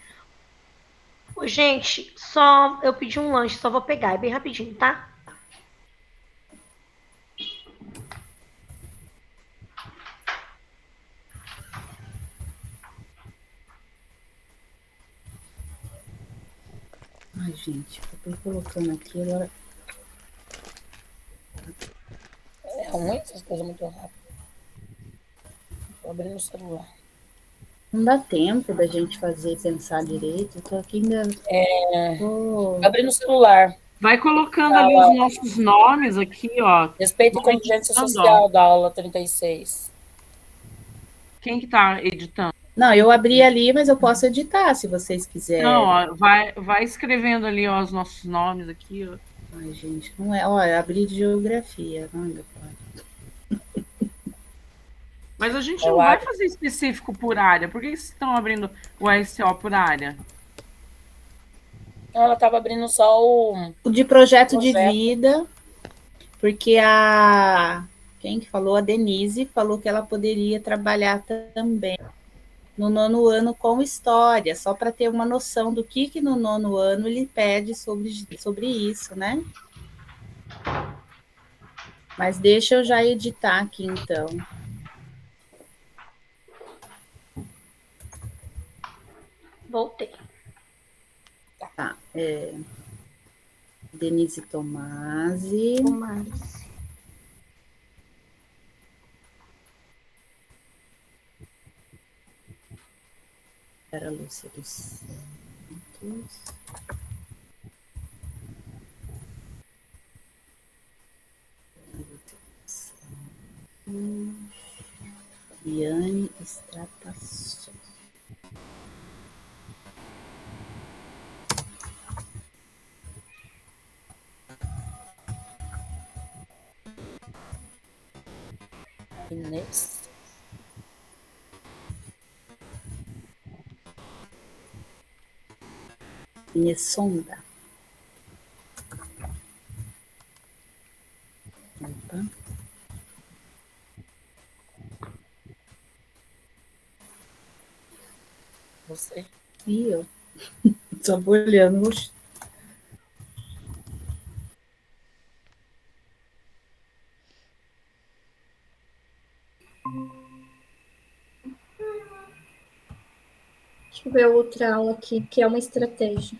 Gente, só eu pedi um lanche, só vou pegar, é bem rapidinho, tá? Ai, gente, eu tô colocando aqui agora. É ruim essas coisas muito rápido. Tô abrindo o celular. Não dá tempo da gente pensar direito. Eu tô aqui ainda. Abrindo o celular. Vai colocando ali os nossos nomes aqui, ó. Respeito e convivência social da aula 36. Quem que tá editando? Não, eu abri ali, mas eu posso editar se vocês quiserem. Não, ó, vai escrevendo ali, ó, os nossos nomes aqui, ó. Ai, gente, não é. Ó, abri de geografia. Não, meu pai. Mas a gente não vai fazer específico por área. Por que vocês estão abrindo o SO por área? Ela estava abrindo só o de projeto de vida, porque quem que falou? A Denise falou que ela poderia trabalhar também no 9º ano com história, só para ter uma noção do que no 9º ano ele pede sobre isso, né? Mas deixa eu já editar aqui, então. Voltei. Tá. Denise Tomasi. Era Lúcia dos Santos. Iane Stratasso. Inês. Inesonda. Opa. Você. E eu. Só olhando. Deixa eu ver outra aula aqui, que é uma estratégia.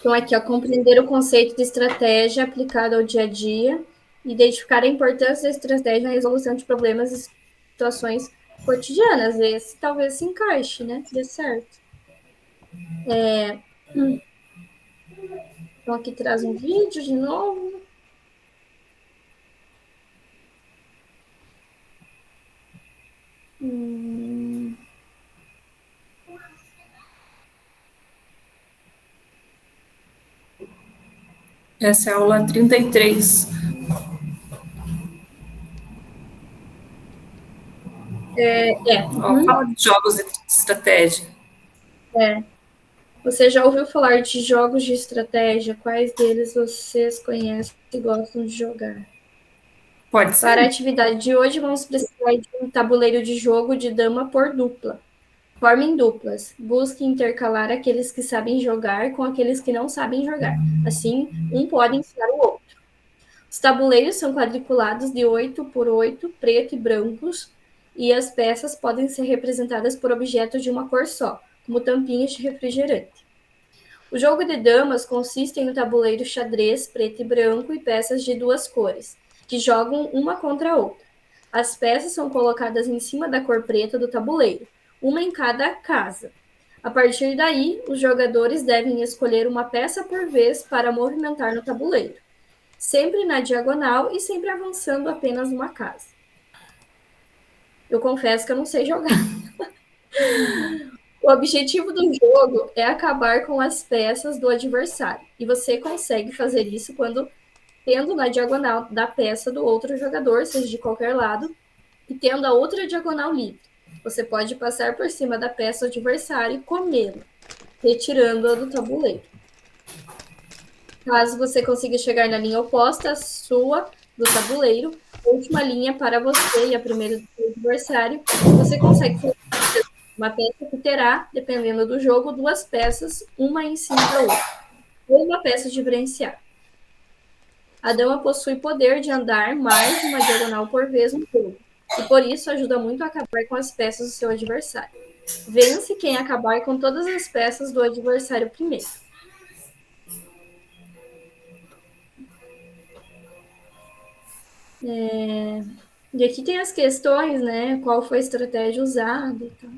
Então, aqui, ó, compreender o conceito de estratégia aplicado ao dia a dia, identificar a importância da estratégia na resolução de problemas e situações cotidianas. Esse talvez se encaixe, né? Dê certo. Então, aqui traz um vídeo de novo. Essa é a aula 33. Fala de jogos de estratégia. Você já ouviu falar de jogos de estratégia? Quais deles vocês conhecem e gostam de jogar? Pode ser. Para a atividade de hoje, vamos precisar de um tabuleiro de jogo de dama por dupla. Formem duplas. Busque intercalar aqueles que sabem jogar com aqueles que não sabem jogar. Assim, um pode ensinar o outro. Os tabuleiros são quadriculados de 8 por 8, preto e brancos, e as peças podem ser representadas por objetos de uma cor só, como tampinhas de refrigerante. O jogo de damas consiste em um tabuleiro xadrez preto e branco e peças de duas cores, que jogam uma contra a outra. As peças são colocadas em cima da cor preta do tabuleiro, uma em cada casa. A partir daí, os jogadores devem escolher uma peça por vez para movimentar no tabuleiro, sempre na diagonal e sempre avançando apenas uma casa. Eu confesso que eu não sei jogar. O objetivo do jogo é acabar com as peças do adversário, e você consegue fazer isso quando tendo na diagonal da peça do outro jogador, seja de qualquer lado, e tendo a outra diagonal livre. Você pode passar por cima da peça do adversário e comê-la, retirando-a do tabuleiro. Caso você consiga chegar na linha oposta à sua do tabuleiro, a última linha para você e a primeira do seu adversário, você consegue fazer uma peça que terá, dependendo do jogo, duas peças, uma em cima da outra, ou uma peça diferenciada. A dama possui poder de andar mais de uma diagonal por vez no jogo, e por isso ajuda muito a acabar com as peças do seu adversário. Vence quem acabar com todas as peças do adversário primeiro. E aqui tem as questões, né? Qual foi a estratégia usada e tal.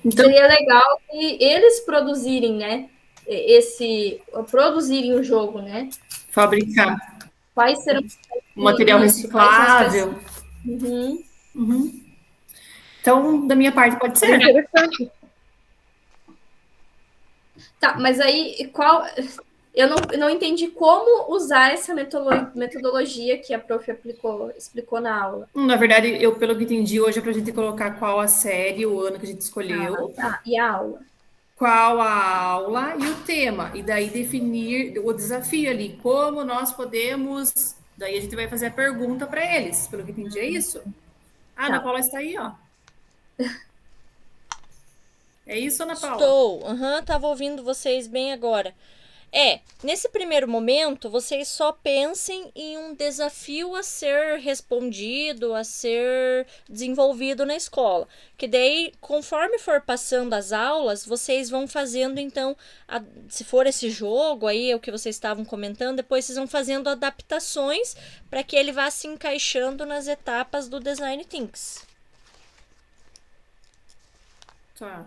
Então, seria legal que eles produzirem, né? Produzirem o jogo, né? Fabricar. Quais serão o material reciclável. Então, da minha parte, pode ser. Interessante. Tá, mas aí qual... Eu não entendi como usar essa metodologia que a prof. explicou na aula. Na verdade, pelo que entendi, hoje é para a gente colocar qual a série, o ano que a gente escolheu. E a aula. Qual a aula e o tema. E daí definir o desafio ali. Como nós podemos... Daí a gente vai fazer a pergunta para eles. Pelo que entendi, é isso? Ana Paula está aí, ó. É isso, Ana Paula? Estou. Tava ouvindo vocês bem agora. Nesse primeiro momento, vocês só pensem em um desafio a ser respondido, a ser desenvolvido na escola. Que daí, conforme for passando as aulas, vocês vão fazendo, então, se for esse jogo aí, o que vocês estavam comentando, depois vocês vão fazendo adaptações para que ele vá se encaixando nas etapas do Design Thinks. Tá.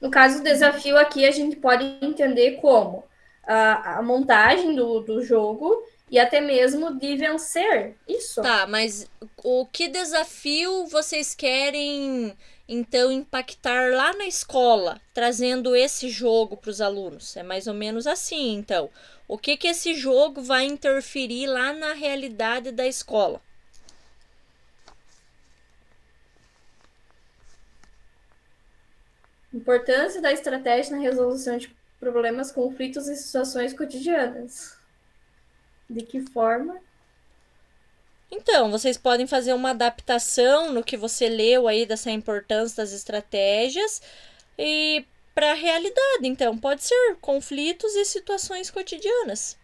No caso do desafio aqui, a gente pode entender como a montagem do jogo e até mesmo de vencer. Isso. Tá, mas o que desafio vocês querem, então, impactar lá na escola, trazendo esse jogo para os alunos? É mais ou menos assim, então. O que esse jogo vai interferir lá na realidade da escola? Importância da estratégia na resolução de problemas, conflitos e situações cotidianas. De que forma? Então, vocês podem fazer uma adaptação no que você leu aí dessa importância das estratégias e para a realidade. Então, pode ser conflitos e situações cotidianas.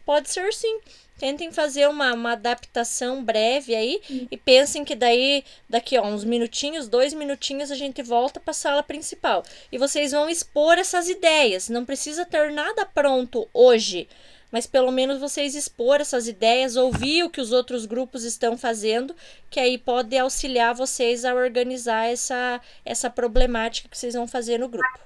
Pode ser sim. Tentem fazer uma adaptação breve aí e pensem que daqui a uns minutinhos, 2 minutinhos, a gente volta para a sala principal. E vocês vão expor essas ideias. Não precisa ter nada pronto hoje, mas pelo menos vocês expor essas ideias, ouvir o que os outros grupos estão fazendo, que aí pode auxiliar vocês a organizar essa problemática que vocês vão fazer no grupo.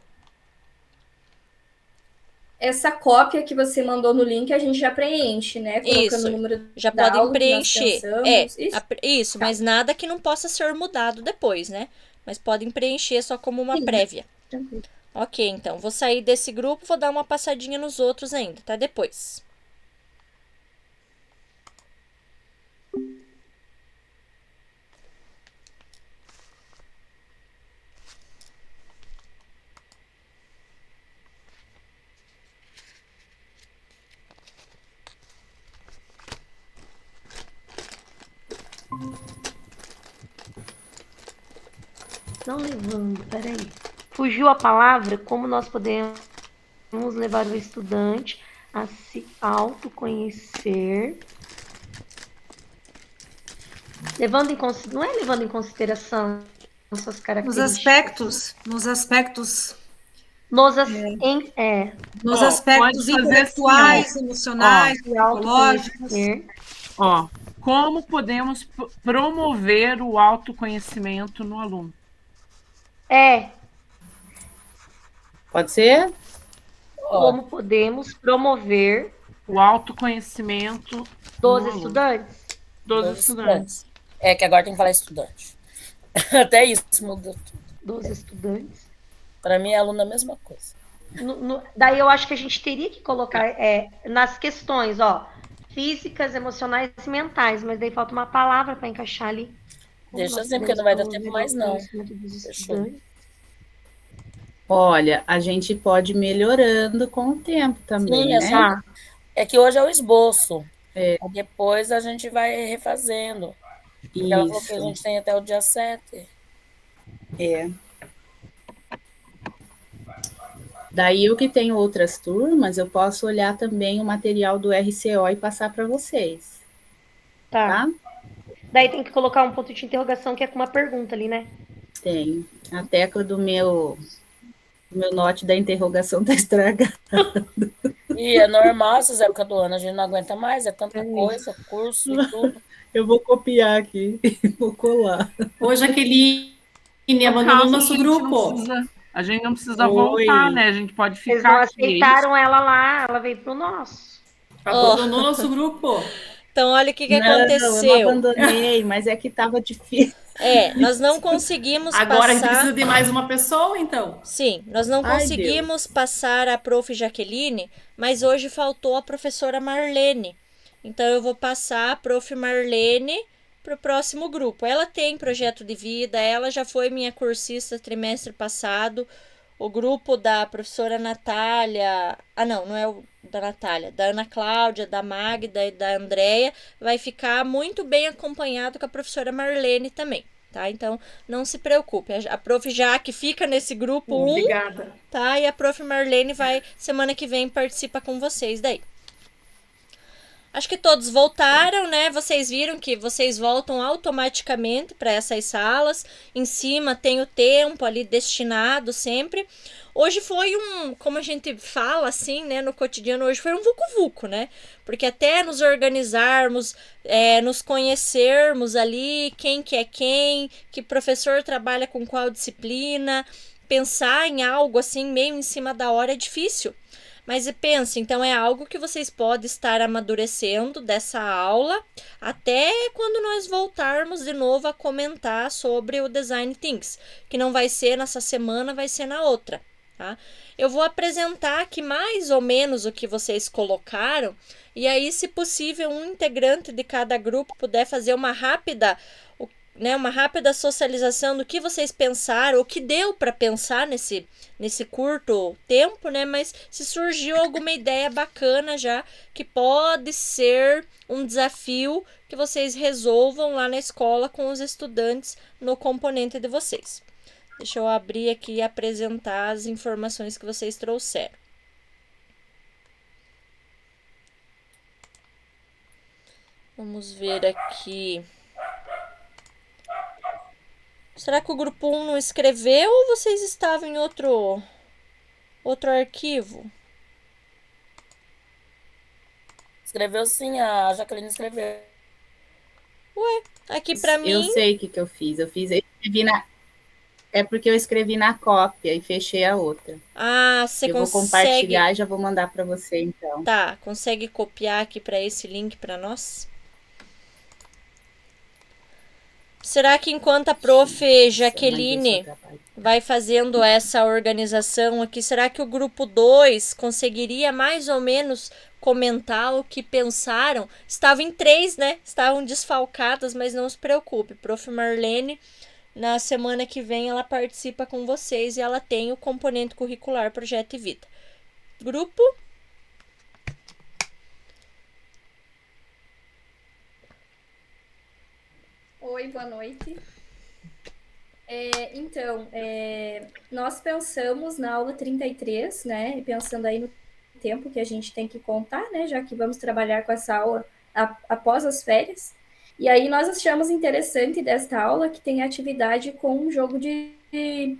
Essa cópia que você mandou no link, a gente já preenche, né? Colocando o número já da podem aula preencher. Que nós pensamos. Isso, mas nada que não possa ser mudado depois, né? Mas podem preencher só como uma prévia. Tranquilo. Ok, então, vou sair desse grupo, vou dar uma passadinha nos outros ainda, tá? Depois. Não levando, peraí. Fugiu a palavra, como nós podemos levar o estudante a se autoconhecer, levando em não é levando em consideração suas características. Nos aspectos intelectuais, emocionais, psicológicos. Como podemos promover o autoconhecimento no aluno? Pode ser? Como podemos promover o autoconhecimento dos estudantes? Dos estudantes. É que agora tem que falar estudante. Até isso mudou tudo. Dos estudantes. Para mim, aluno é a mesma coisa. Daí eu acho que a gente teria que colocar nas questões, físicas, emocionais e mentais, mas daí falta uma palavra para encaixar ali. Deixa assim, porque não vai dar tempo mais, não. Olha, a gente pode ir melhorando com o tempo também, Sim, né? É que hoje é o esboço. Depois a gente vai refazendo. Porque ela falou que a gente tem até o dia 7. Daí eu que tenho outras turmas, eu posso olhar também o material do RCO e passar para vocês. Tá? Daí tem que colocar um ponto de interrogação que é com uma pergunta ali, né? Tem. A tecla do meu note da interrogação tá estragada. E é normal essas épocas do ano, a gente não aguenta mais, é tanta coisa, curso e tudo. Eu vou copiar aqui, vou colar. Ô, Jaqueline, abandonou o nosso grupo. A gente não precisa voltar, né? A gente pode ficar. Eles não aceitaram ela lá, ela veio pro nosso. Abandonou nosso grupo. Então, olha o que aconteceu. Eu não abandonei, mas é que tava difícil. Nós não conseguimos Agora a gente precisa de mais uma pessoa, então. Sim, nós não conseguimos passar a prof. Jaqueline, mas hoje faltou a professora Marlene. Então, eu vou passar a prof. Marlene para o próximo grupo. Ela tem projeto de vida, ela já foi minha cursista trimestre passado. O grupo da professora Natália... não é o da Natália. Da Ana Cláudia, da Magda e da Andréia vai ficar muito bem acompanhado com a professora Marlene também. tá? Então, não se preocupe. A Prof. Jaque fica nesse grupo 1, Obrigada. tá? E a Prof. Marlene vai, semana que vem, participa com vocês daí. Acho que todos voltaram, né? Vocês viram que vocês voltam automaticamente para essas salas. Em cima tem o tempo ali destinado sempre. Hoje foi como a gente fala assim, né, no cotidiano, hoje foi um vucu-vucu, né? Porque até nos organizarmos, nos conhecermos ali, quem que é quem, que professor trabalha com qual disciplina, pensar em algo assim meio em cima da hora é difícil. Mas pense, então é algo que vocês podem estar amadurecendo dessa aula até quando nós voltarmos de novo a comentar sobre o Design Thinks, que não vai ser nessa semana, vai ser na outra, tá? Eu vou apresentar aqui mais ou menos o que vocês colocaram, e aí, se possível, um integrante de cada grupo puder fazer uma rápida socialização do que vocês pensaram, o que deu para pensar nesse curto tempo, né? Mas se surgiu alguma ideia bacana já, que pode ser um desafio que vocês resolvam lá na escola com os estudantes no componente de vocês. Deixa eu abrir aqui e apresentar as informações que vocês trouxeram. Vamos ver aqui. Será que o grupo 1 não escreveu ou vocês estavam em outro arquivo? Escreveu sim, a Jaqueline escreveu. Ué, aqui pra mim... Eu sei o que eu fiz. Eu escrevi É porque eu escrevi na cópia e fechei a outra. Ah, você consegue... Eu vou compartilhar e já vou mandar para você, então. Tá, consegue copiar aqui para esse link para nós? Será que enquanto a prof. Jaqueline vai fazendo essa organização aqui, será que o grupo 2 conseguiria mais ou menos comentar o que pensaram? Estavam em 3, né? Estavam desfalcadas, mas não se preocupe. Prof. Marlene, na semana que vem, ela participa com vocês e ela tem o componente curricular Projeto e Vida. Grupo... Oi, boa noite. Nós pensamos na aula 33, né? Pensando aí no tempo que a gente tem que contar, né? Já que vamos trabalhar com essa aula após as férias. E aí nós achamos interessante desta aula que tem atividade com um jogo de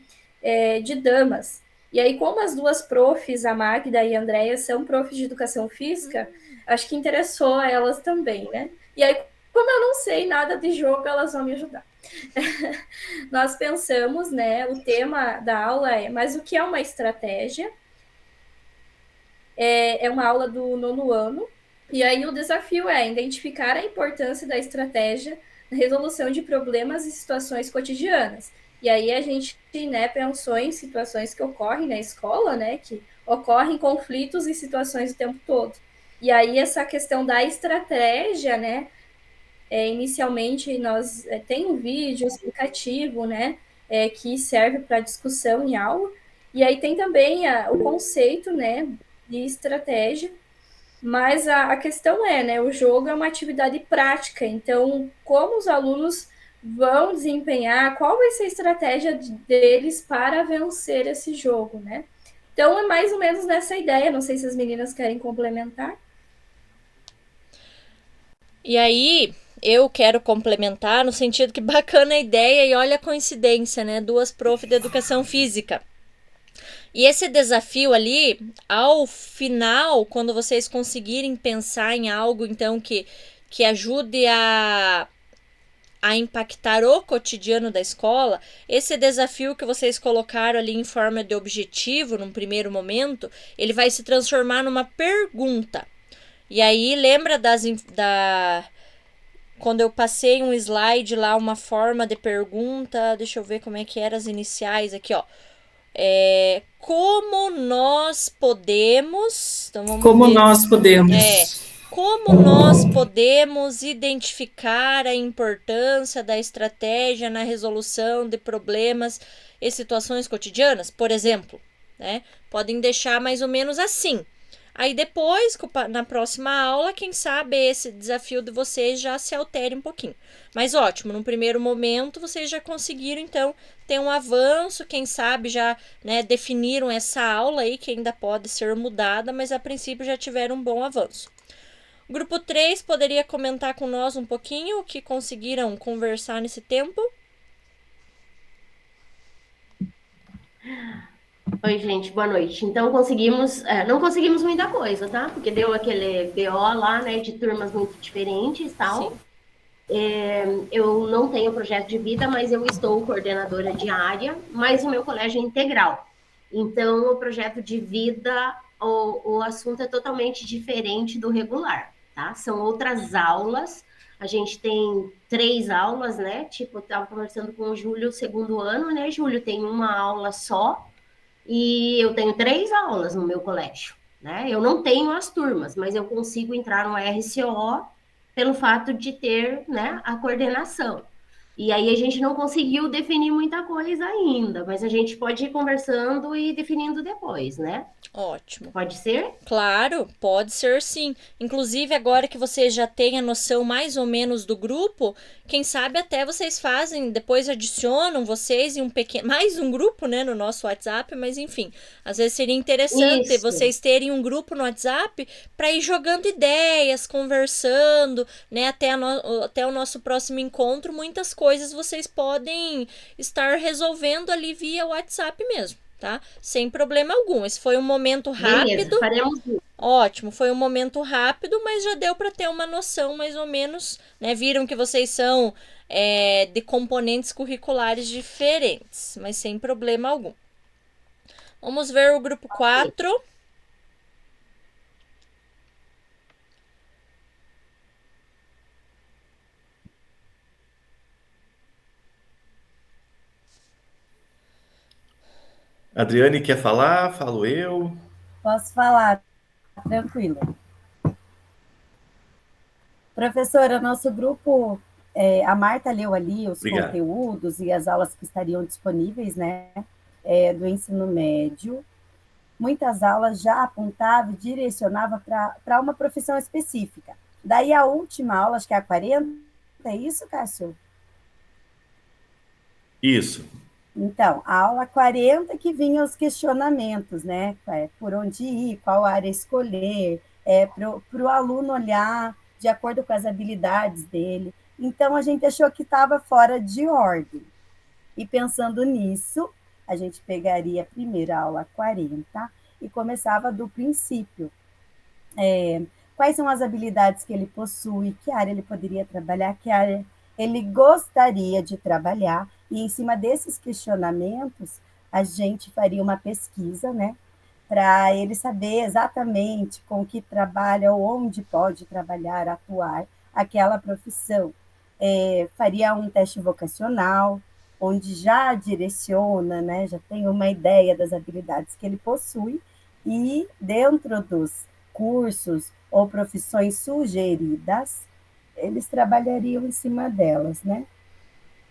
damas. E aí, como as duas profs, a Magda e a Andrea, são profs de educação física, acho que interessou a elas também, né? E aí, como eu não sei nada de jogo, elas vão me ajudar. Nós pensamos, né, o tema da aula mas o que é uma estratégia? É uma aula do 9º ano, e aí o desafio é identificar a importância da estratégia na resolução de problemas e situações cotidianas. E aí a gente, né, pensou em situações que ocorrem na escola, né, que ocorrem conflitos e situações o tempo todo. E aí essa questão da estratégia, né, inicialmente nós tem um vídeo explicativo, né, que serve para discussão em aula, e aí tem também o conceito, né, de estratégia, mas a questão né, o jogo é uma atividade prática, então como os alunos vão desempenhar, qual vai ser a estratégia deles para vencer esse jogo, né? Então é mais ou menos nessa ideia, não sei se as meninas querem complementar. E aí, eu quero complementar no sentido que bacana a ideia e olha a coincidência, né? 2 prof de educação física. E esse desafio ali, ao final, quando vocês conseguirem pensar em algo, então, que ajude a impactar o cotidiano da escola, esse desafio que vocês colocaram ali em forma de objetivo, num primeiro momento, ele vai se transformar numa pergunta. E aí, lembra quando eu passei um slide lá, uma forma de pergunta, deixa eu ver como é que eram as iniciais aqui, ó. Como nós podemos... Então vamos como ver. Nós podemos... Como nós podemos identificar a importância da estratégia na resolução de problemas e situações cotidianas, por exemplo, né? Podem deixar mais ou menos assim. Aí depois, na próxima aula, quem sabe esse desafio de vocês já se altere um pouquinho. Mas ótimo, no primeiro momento vocês já conseguiram, então, ter um avanço, quem sabe já, né, definiram essa aula aí, que ainda pode ser mudada, mas a princípio já tiveram um bom avanço. Grupo 3, poderia comentar com nós um pouquinho o que conseguiram conversar nesse tempo? Oi, gente, boa noite. Então, não conseguimos muita coisa, tá? Porque deu aquele BO lá, né, de turmas muito diferentes e tal. Eu não tenho projeto de vida, mas eu estou coordenadora de área, mas o meu colégio é integral. Então, o projeto de vida, o assunto é totalmente diferente do regular, tá? São outras aulas. A gente tem 3 aulas, né? Tipo, eu estava conversando com o Júlio, segundo ano, né? Júlio tem uma aula só, e eu tenho 3 aulas no meu colégio, né? Eu não tenho as turmas, mas eu consigo entrar no RCO pelo fato de ter, né, a coordenação. E aí a gente não conseguiu definir muita coisa ainda, mas a gente pode ir conversando e definindo depois, né? Ótimo. Pode ser? Claro, pode ser sim. Inclusive, agora que vocês já têm a noção mais ou menos do grupo, quem sabe até vocês fazem, depois adicionam vocês em mais um grupo, né, no nosso WhatsApp, mas enfim, às vezes seria interessante vocês terem um grupo no WhatsApp para ir jogando ideias, conversando, né, até o nosso próximo encontro, muitas coisas vocês podem estar resolvendo ali via WhatsApp mesmo. Tá? Sem problema algum. Esse foi um momento rápido. Beleza, faremos isso. Ótimo, foi um momento rápido, mas já deu para ter uma noção mais ou menos, né? Viram que vocês são de componentes curriculares diferentes, mas sem problema algum. Vamos ver o grupo 4. Adriane quer falar? Falo eu. Posso falar, tranquilo. Professora, nosso grupo, a Marta leu ali os conteúdos e as aulas que estariam disponíveis, né, do ensino médio. Muitas aulas já apontavam e direcionavam para uma profissão específica. Daí a última aula, acho que é a 40, é isso, Cássio? Isso. Então, a aula 40 que vinha os questionamentos, né? Por onde ir, qual área escolher, para o aluno olhar de acordo com as habilidades dele. Então, a gente achou que estava fora de ordem. E pensando nisso, a gente pegaria a primeira aula 40 e começava do princípio. Quais são as habilidades que ele possui, que área ele poderia trabalhar, que área ele gostaria de trabalhar, e em cima desses questionamentos, a gente faria uma pesquisa, né, para ele saber exatamente com que trabalha, ou onde pode trabalhar, atuar aquela profissão. Faria um teste vocacional, onde já direciona, né, já tem uma ideia das habilidades que ele possui, e dentro dos cursos ou profissões sugeridas, eles trabalhariam em cima delas, né?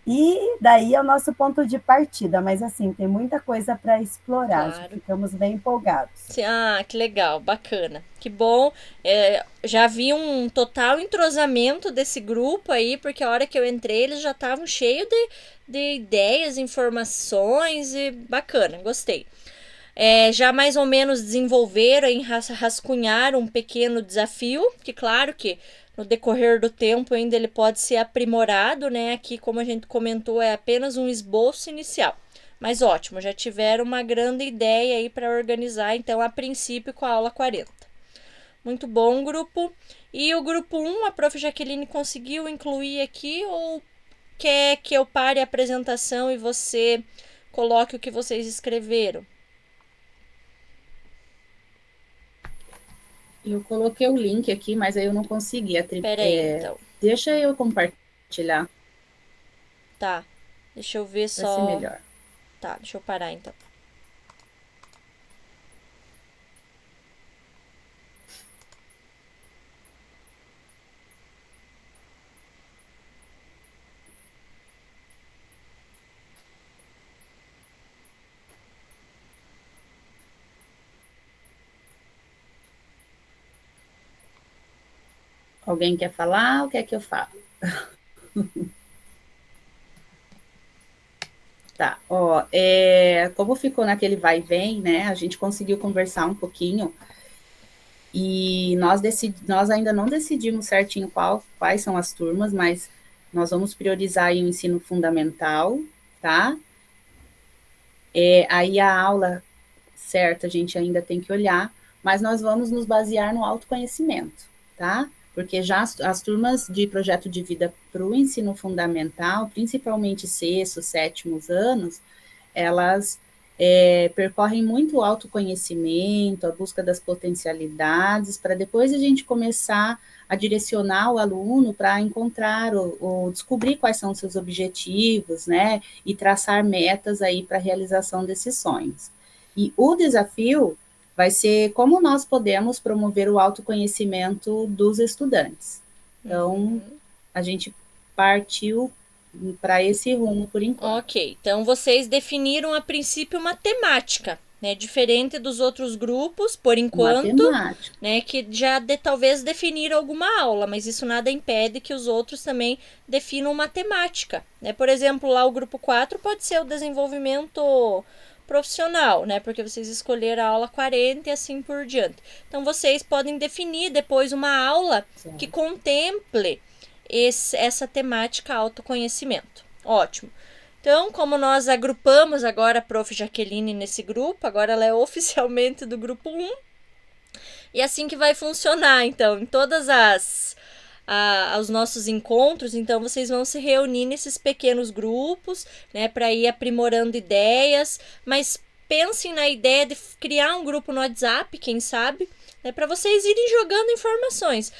E daí é o nosso ponto de partida, mas assim, tem muita coisa para explorar, Claro. Ficamos bem empolgados. Ah, que legal, bacana. Que bom. Já vi um total entrosamento desse grupo aí, porque a hora que eu entrei eles já estavam cheios de ideias, informações e bacana, gostei. Já mais ou menos desenvolveram e rascunharam um pequeno desafio, que claro que no decorrer do tempo ainda ele pode ser aprimorado, né? Aqui, como a gente comentou, é apenas um esboço inicial. Mas ótimo, já tiveram uma grande ideia aí para organizar, então, a princípio com a aula 40. Muito bom, grupo. E o grupo 1, a prof. Jaqueline conseguiu incluir aqui ou quer que eu pare a apresentação e você coloque o que vocês escreveram? Eu coloquei o link aqui, mas aí eu não consegui. Peraí, então. Deixa eu compartilhar. Tá, deixa eu ver só. Vai ser melhor. Tá, deixa eu parar então. Alguém quer falar ou quer que eu fale? Tá, ó, como ficou naquele vai e vem, né, a gente conseguiu conversar um pouquinho e nós ainda não decidimos certinho quais são as turmas, mas nós vamos priorizar aí o ensino fundamental, tá? Aí a aula certa a gente ainda tem que olhar, mas nós vamos nos basear no autoconhecimento, tá? Porque já as turmas de projeto de vida para o ensino fundamental, principalmente sexto, sétimos anos, elas percorrem muito o autoconhecimento, a busca das potencialidades, para depois a gente começar a direcionar o aluno para encontrar ou descobrir quais são os seus objetivos, né? E traçar metas aí para a realização desses sonhos. E o desafio vai ser como nós podemos promover o autoconhecimento dos estudantes. Então, a gente partiu para esse rumo por enquanto. Ok, então vocês definiram a princípio uma temática, né? Diferente dos outros grupos, por enquanto, né? Que já talvez definiram alguma aula, mas isso nada impede que os outros também definam uma temática, né? Por exemplo, lá o grupo 4 pode ser o desenvolvimento profissional, né? Porque vocês escolheram a aula 40 e assim por diante. Então, vocês podem definir depois uma aula que contemple essa temática autoconhecimento. Ótimo. Então, como nós agrupamos agora a Prof. Jaqueline nesse grupo, agora ela é oficialmente do grupo 1. E assim que vai funcionar, então, em todas os nossos encontros, então vocês vão se reunir nesses pequenos grupos, né, para ir aprimorando ideias, mas pensem na ideia de criar um grupo no WhatsApp, quem sabe, né, para vocês irem jogando informações.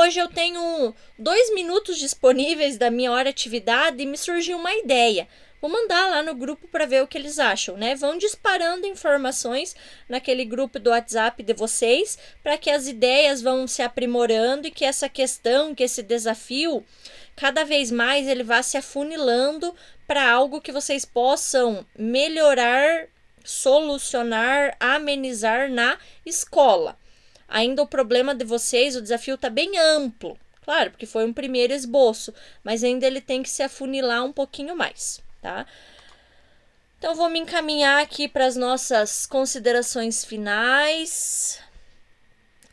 Hoje eu tenho 2 minutos disponíveis da minha hora de atividade e me surgiu uma ideia. Vou mandar lá no grupo para ver o que eles acham, né? Vão disparando informações naquele grupo do WhatsApp de vocês, para que as ideias vão se aprimorando e que essa questão, que esse desafio, cada vez mais ele vá se afunilando para algo que vocês possam melhorar, solucionar, amenizar na escola. Ainda o problema de vocês, o desafio está bem amplo, claro, porque foi um primeiro esboço, mas ainda ele tem que se afunilar um pouquinho mais, tá? Então, vou me encaminhar aqui para as nossas considerações finais,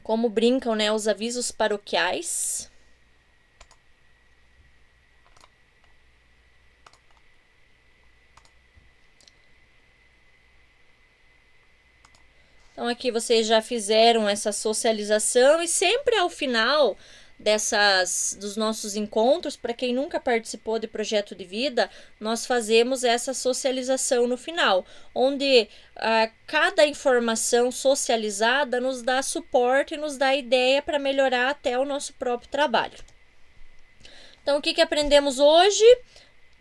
como brincam, né, os avisos paroquiais. Então, aqui vocês já fizeram essa socialização e sempre ao final dos nossos encontros, para quem nunca participou de projeto de vida, nós fazemos essa socialização no final, onde cada informação socializada nos dá suporte e nos dá ideia para melhorar até o nosso próprio trabalho. Então, o que aprendemos hoje?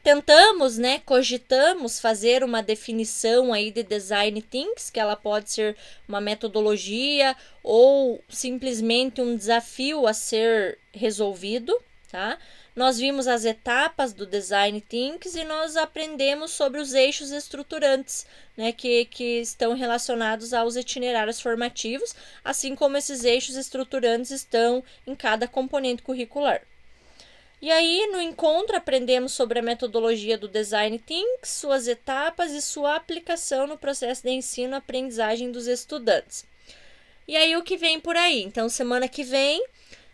Tentamos, né, cogitamos fazer uma definição aí de Design Thinks, que ela pode ser uma metodologia ou simplesmente um desafio a ser resolvido, tá? Nós vimos as etapas do Design Thinks e nós aprendemos sobre os eixos estruturantes, né, que estão relacionados aos itinerários formativos, assim como esses eixos estruturantes estão em cada componente curricular. E aí, no encontro, aprendemos sobre a metodologia do Design Thinks, suas etapas e sua aplicação no processo de ensino-aprendizagem dos estudantes. E aí, o que vem por aí? Então, semana que vem,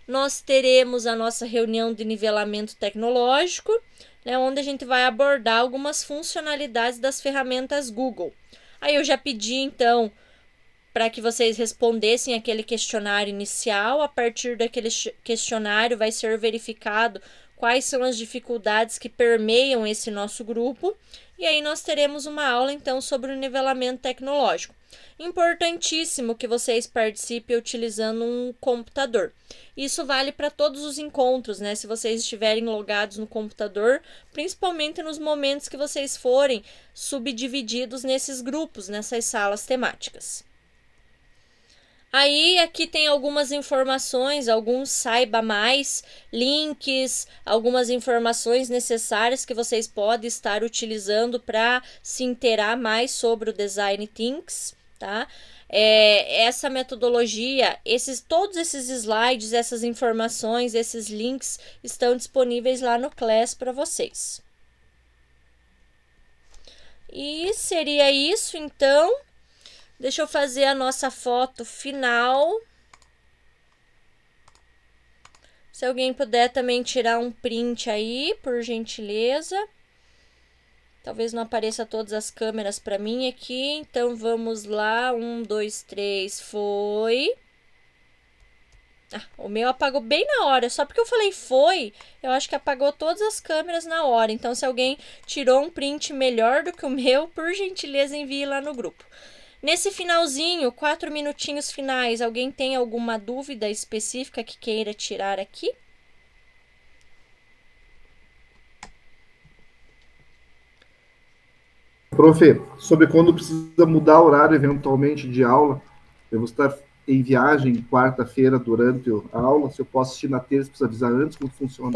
nós teremos a nossa reunião de nivelamento tecnológico, né, onde a gente vai abordar algumas funcionalidades das ferramentas Google. Aí, eu já pedi, então, para que vocês respondessem aquele questionário inicial. A partir daquele questionário vai ser verificado quais são as dificuldades que permeiam esse nosso grupo. E aí nós teremos uma aula, então, sobre o nivelamento tecnológico. Importantíssimo que vocês participem utilizando um computador. Isso vale para todos os encontros, né? Se vocês estiverem logados no computador, principalmente nos momentos que vocês forem subdivididos nesses grupos, nessas salas temáticas. Aí, aqui tem algumas informações, alguns saiba mais, links, algumas informações necessárias que vocês podem estar utilizando para se inteirar mais sobre o Design Thinks, tá? essa metodologia, todos esses slides, essas informações, esses links estão disponíveis lá no Class para vocês. E seria isso, então. Deixa eu fazer a nossa foto final. Se alguém puder também tirar um print aí, por gentileza. Talvez não apareça todas as câmeras para mim aqui. Então, vamos lá. 1, 2, 3, foi. O meu apagou bem na hora. Só porque eu falei foi, eu acho que apagou todas as câmeras na hora. Então, se alguém tirou um print melhor do que o meu, por gentileza, envie lá no grupo. Nesse finalzinho, 4 minutinhos finais, alguém tem alguma dúvida específica que queira tirar aqui? Prof, sobre quando precisa mudar o horário eventualmente de aula, eu vou estar em viagem quarta-feira durante a aula, se eu posso assistir na terça, precisa avisar antes como funciona?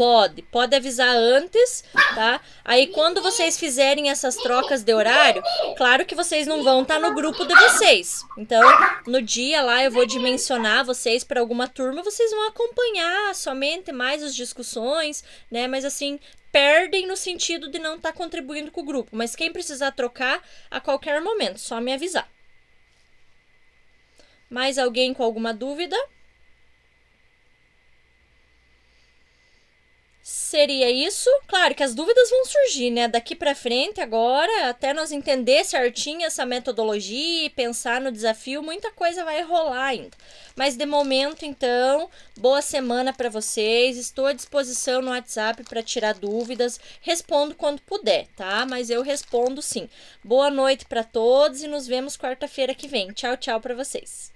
Pode avisar antes, tá? Aí quando vocês fizerem essas trocas de horário, claro que vocês não vão estar no grupo de vocês. Então, no dia lá eu vou dimensionar vocês para alguma turma, vocês vão acompanhar somente mais as discussões, né? Mas assim, perdem no sentido de não estar contribuindo com o grupo. Mas quem precisar trocar, a qualquer momento, só me avisar. Mais alguém com alguma dúvida? Seria isso. Claro que as dúvidas vão surgir, né? Daqui para frente, agora, até nós entender certinho essa metodologia e pensar no desafio, muita coisa vai rolar ainda. Mas de momento, então, boa semana para vocês. Estou à disposição no WhatsApp para tirar dúvidas. Respondo quando puder, tá? Mas eu respondo sim. Boa noite para todos e nos vemos quarta-feira que vem. Tchau, tchau para vocês.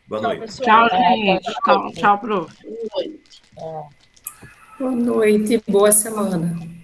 Boa noite. Tchau, gente. Tchau, prof. Boa noite, boa semana.